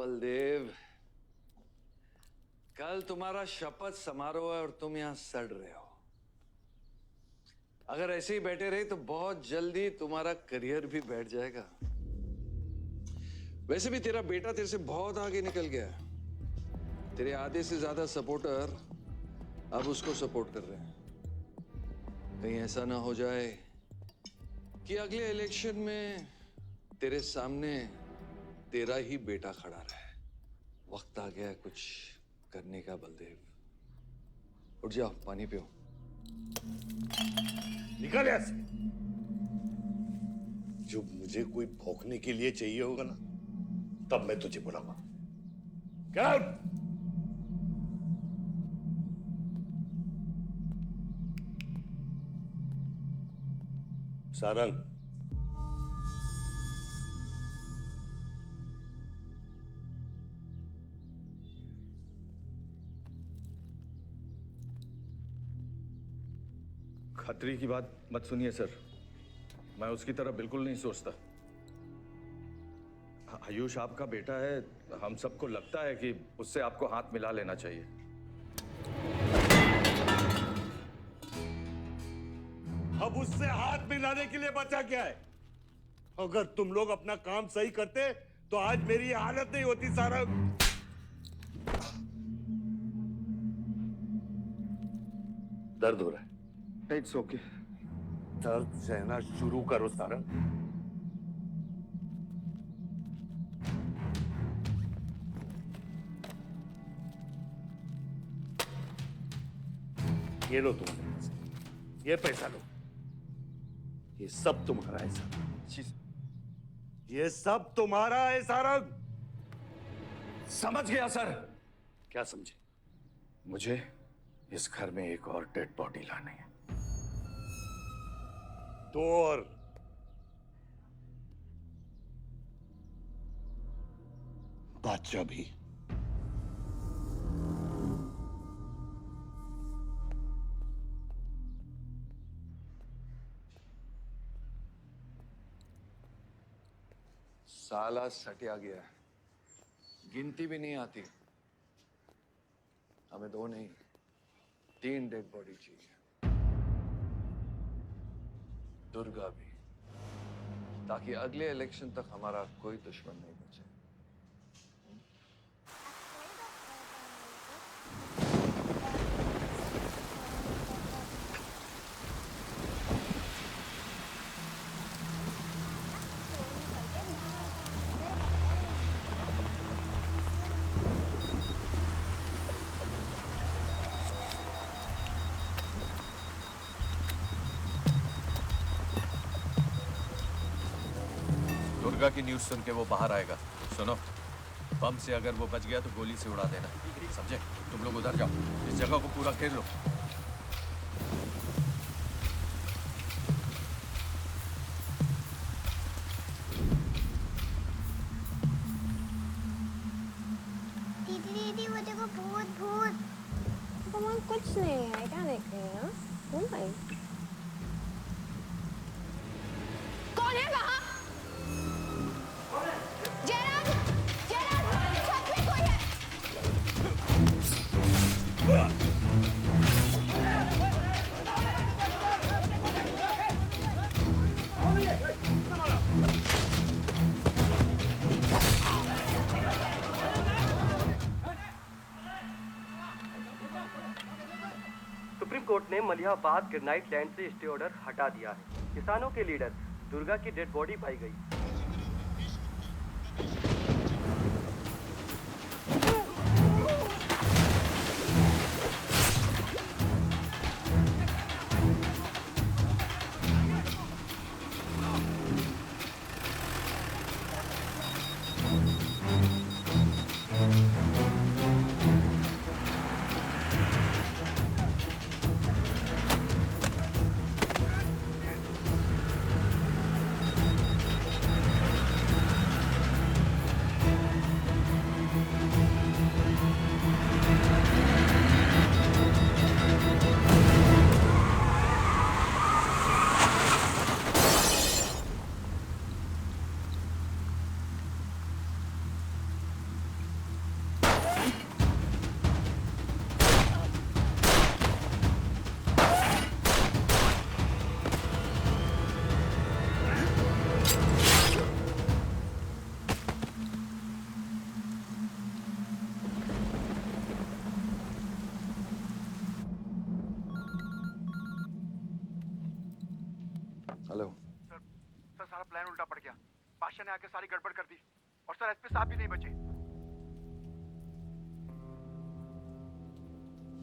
बलदेव, कल तुम्हारा शपथ समारोह है और तुम यहां सड़ रहे हो। अगर ऐसे ही बैठे रहे तो बहुत जल्दी तुम्हारा करियर भी बैठ जाएगा। वैसे भी तेरा बेटा तेरे से बहुत आगे निकल गया है। तेरे आधे से ज्यादा सपोर्टर अब उसको सपोर्ट कर रहे हैं। कहीं ऐसा ना हो जाए कि अगले इलेक्शन में तेरे सामने तेरा ही बेटा खड़ा रहे। वक्त आ गया है कुछ करने का बलदेव। उठ जाओ, पानी पियो। निकल यहाँ से। जब मुझे कोई भौंकने के लिए चाहिए होगा ना, तब मैं तुझे बुलाऊंगा। क्या? सारंग, खतरी की बात मत सुनिए सर, मैं उसकी तरह बिल्कुल नहीं सोचता। आयुष आपका बेटा है, हम सबको लगता है कि उससे आपको हाथ मिला लेना चाहिए। अब उससे हाथ मिलाने के लिए बचा क्या है? अगर तुम लोग अपना काम सही करते तो आज मेरी ये हालत नहीं होती। सारा दर्द हो रहा है? It's okay. दर्द सहना शुरू करो सारंग। ये लो तुम, ये पैसा लो। ये सब तुम्हारा है सारंग, ये सब तुम्हारा है सारंग। समझ गया सर। क्या समझे? मुझे इस घर में एक और डेड बॉडी लानी है। तो और बादशाह भी। साला सटिया गया है, गिनती भी नहीं आती। हमें 2 नहीं 3 डेड बॉडी चाहिए। दुर्गा भी, ताकि अगले इलेक्शन तक हमारा कोई दुश्मन नहीं बचे। दुर्गा की न्यूज़ सुन के वो बाहर आएगा। सुनो, बम से अगर वो बच गया तो गोली से उड़ा देना, समझे? तुम लोग उधर जाओ, इस जगह को पूरा घेर लो। दीदी वो देखो, भूत भूत। तो कुछ नहीं है, क्या देख रही है? कौन है वहाँ? जयराज, जयराज, छत में कोई है। सुप्रीम कोर्ट ने मलिहाबाद ग्रेनाइट लैंड से स्टे ऑर्डर हटा दिया है। किसानों के लीडर दुर्गा की डेड बॉडी पाई गई। सारी गड़बड़ कर दी और सर एसपी साहब भी नहीं बचे।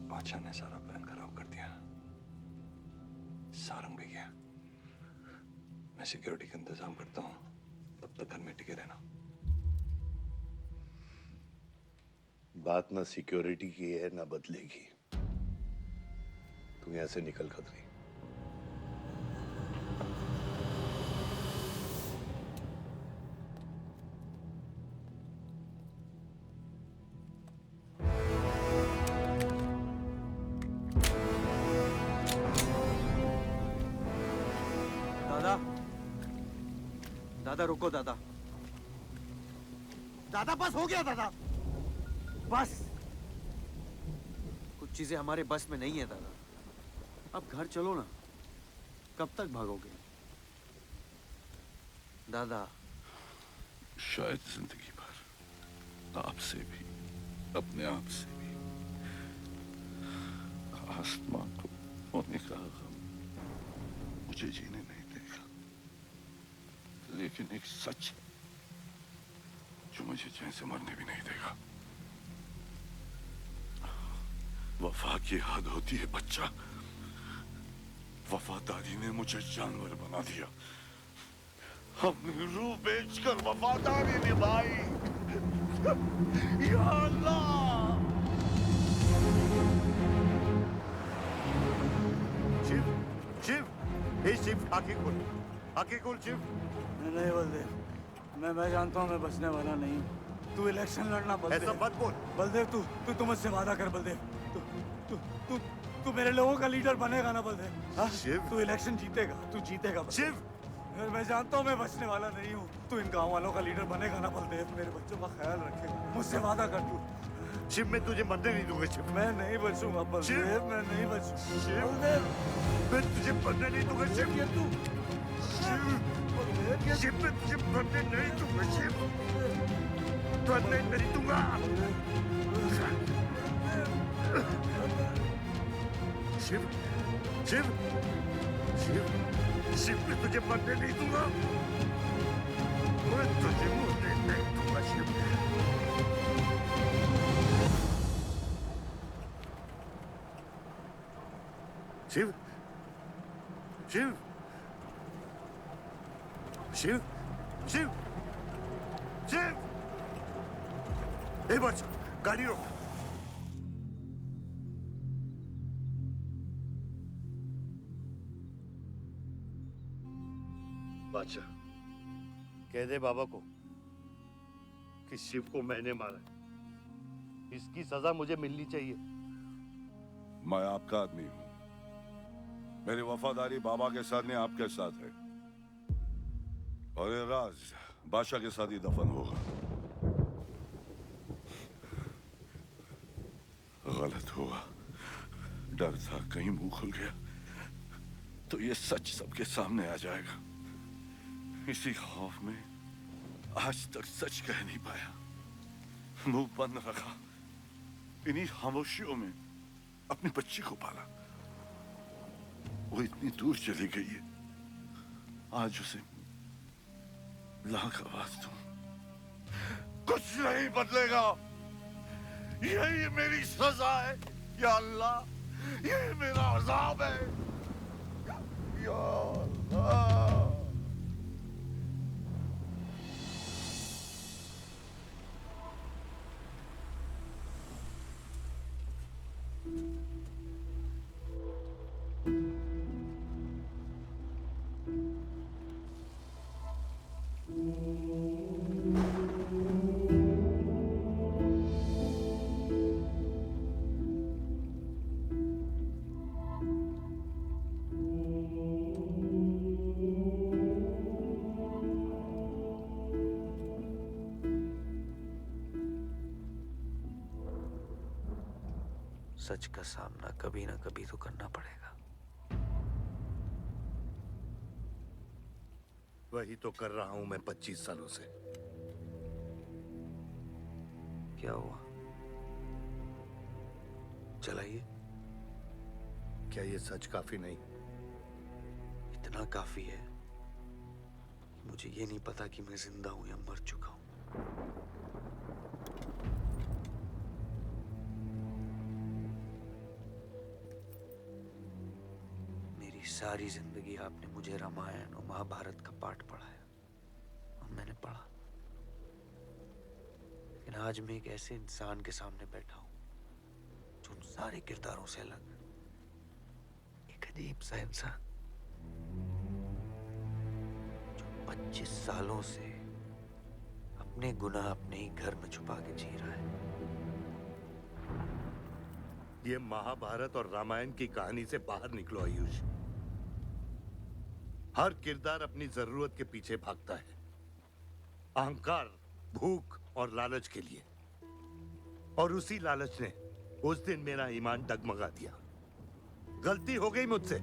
बादशाह ने सारा प्लान खराब कर दिया। सारंग भी गया। मैं सिक्योरिटी का इंतजाम करता हूँ, तब तक घर में टिके रहना। बात ना सिक्योरिटी की है ना बदलेगी। तू यहां से निकल खतरी। दादा, दादा रुको दादा। दादा बस हो गया दादा, बस। कुछ चीजें हमारे बस में नहीं है दादा। अब घर चलो ना, कब तक भागोगे दादा? शायद जिंदगी भर आपसे भी, अपने आप से भी। आसमां को होने का गम मुझे जीने नहीं देगा, लेकिन एक सच जो मुझे चैन से मरने भी नहीं देगा। वफा की हद होती है बच्चा। वफादारी ने मुझे जानवर बना दिया। हमने रूह बेचकर वफादारी निभाई। या अल्लाह। शिव, शिव, हे शिव, आंखें खोल, आंखें खोल शिव। नहीं बलदेव, मैं जानता हूँ मैं बचने वाला नहीं हूँ। तू इलेक्शन लड़ना बलदेव। ऐसा मत बोल बलदेव, तू मुझसे वादा कर बलदेव। तू मेरे लोगों का लीडर बनेगा ना बलदेव? शिव, तू इलेक्शन जीतेगा, तू जीतेगा शिव। मैं जानता हूँ मैं बचने वाला नहीं हूँ। तू इन गांव वालों का लीडर बनेगा ना बलदेव? मेरे बच्चों का ख्याल रखेगा, मुझसे वादा कर तू। शिव, मैं तुझे मरने नहीं दूंगा शिव। मैं नहीं बचूंगा बलदेव, मैं नहीं बचूंगा शिव, मैं तुझे मरने नहीं दूंगा शिव। ये तू शिव, शिव, मैं तुझे मरने नहीं दूंगा शिव। मरने नहीं दूंगा। शिव, शिव, शिव, शिव, मैं तुझे मरने नहीं दूंगा। मैं तुझे मरने नहीं दूंगा शिव। शिव, शिव, शिव, शिव, शिव। ए बच्चा, गाड़ी रोक। बादशाह, कह दे बाबा को कि शिव को मैंने मारा है। इसकी सजा मुझे मिलनी चाहिए। मैं आपका आदमी हूं। मेरी वफादारी बाबा के साथ नहीं, आपके साथ है। और ये राज बादशाह के साथ ही दफन होगा। गलत हुआ, डर था कहीं मुंह खुल गया तो ये सच सबके सामने आ जाएगा। इसी खौफ में आज तक सच कह नहीं पाया, मुंह बंद रखा। इन्हीं खामोशियों में अपनी बच्ची को पाला। वो इतनी दूर चली गई है, आज उसे लाख आवाज दूं, कुछ नहीं बदलेगा। यही मेरी सजा है या अल्लाह, यही मेरा अजाब है या अल्लाह। सच का सामना कभी ना कभी तो करना पड़ेगा। वही तो कर रहा हूं मैं 25 सालों से। क्या हुआ? चलाइए। क्या ये सच काफी नहीं? इतना काफी है मुझे ये नहीं पता कि मैं जिंदा हूं या मर चुका हूं। मेरी सारी जिंदगी आपने मुझे रामायण और महाभारत का पाठ पढ़ाया और मैंने पढ़ा, लेकिन आज मैं एक ऐसे इंसान के सामने बैठा हूं जो उन सारे किरदारों से अलग, एक अजीब सा इंसान जो 25 सालों से अपने गुनाह अपने ही घर में छुपा के जी रहा है। ये महाभारत और रामायण की कहानी से बाहर निकलो आयुष। हर किरदार अपनी जरूरत के पीछे भागता है, अहंकार, भूख और लालच के लिए, और उसी लालच ने उस दिन मेरा ईमान डगमगा दिया। गलती हो गई मुझसे,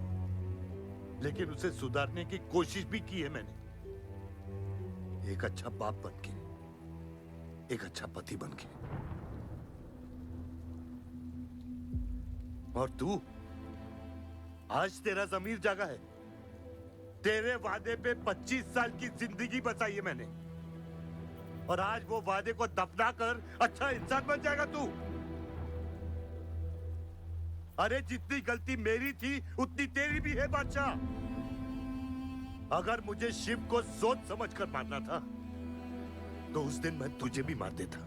लेकिन उसे सुधारने की कोशिश भी की है मैंने। एक अच्छा बाप बन के, एक अच्छा पति बन के। और तू, आज तेरा जमीर जागा है। तेरे वादे पे 25 साल की जिंदगी बचाई है मैंने, और आज वो वादे को दफना कर अच्छा इंसान बन जाएगा तू। अरे जितनी गलती मेरी थी उतनी तेरी भी है बादशाह। अगर मुझे शिव को सोच समझ कर मारना था तो उस दिन मैं तुझे भी मार देता।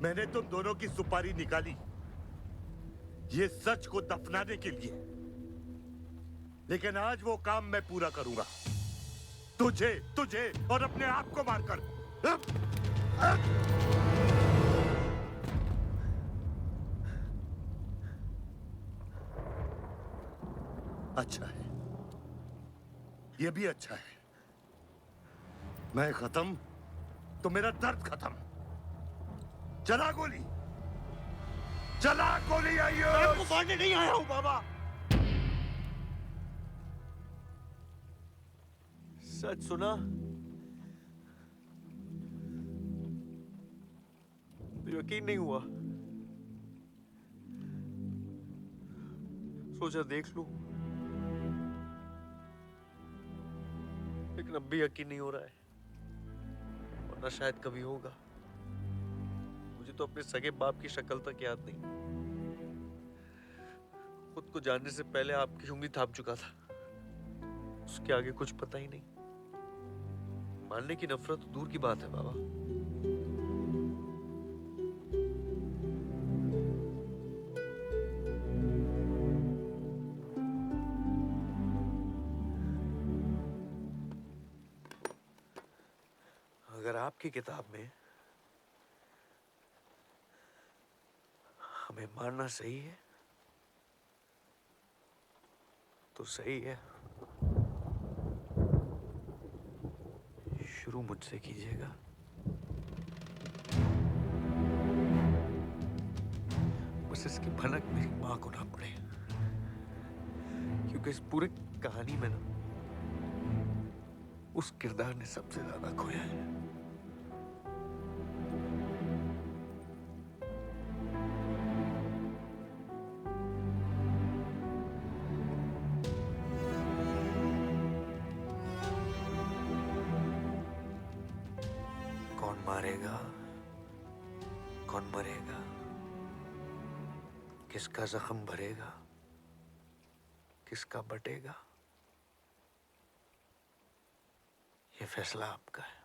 मैंने तुम दोनों की सुपारी निकाली ये सच को दफनाने के लिए, लेकिन आज वो काम मैं पूरा करूंगा, तुझे तुझे और अपने आप को मारकर। अच्छा है, ये भी अच्छा है। मैं खत्म तो मेरा दर्द खत्म। चला गोली, चला गोली। आइयो, मैं आपको मारने नहीं आया हूं बाबा। सच सुना तो यकीन नहीं हुआ, सोचा देख लूं, लेकिन अब भी यकीन नहीं हो रहा है, वरना शायद कभी होगा। मुझे तो अपने सगे बाप की शक्ल तक याद नहीं। खुद को जानने से पहले आपकी उंगली थाप चुका था, उसके आगे कुछ पता ही नहीं। मानने की नफरत तो दूर की बात है बाबा। अगर आपकी किताब में हमें मारना सही है तो सही है। शुरू मुझसे कीजिएगा। बस इसकी भनक मेरी मां को ना पड़े, क्योंकि इस पूरी कहानी में ना उस किरदार ने सबसे ज्यादा खोया है। कौन मारेगा, कौन मरेगा, किसका जख्म भरेगा, किसका बटेगा, ये फैसला आपका है।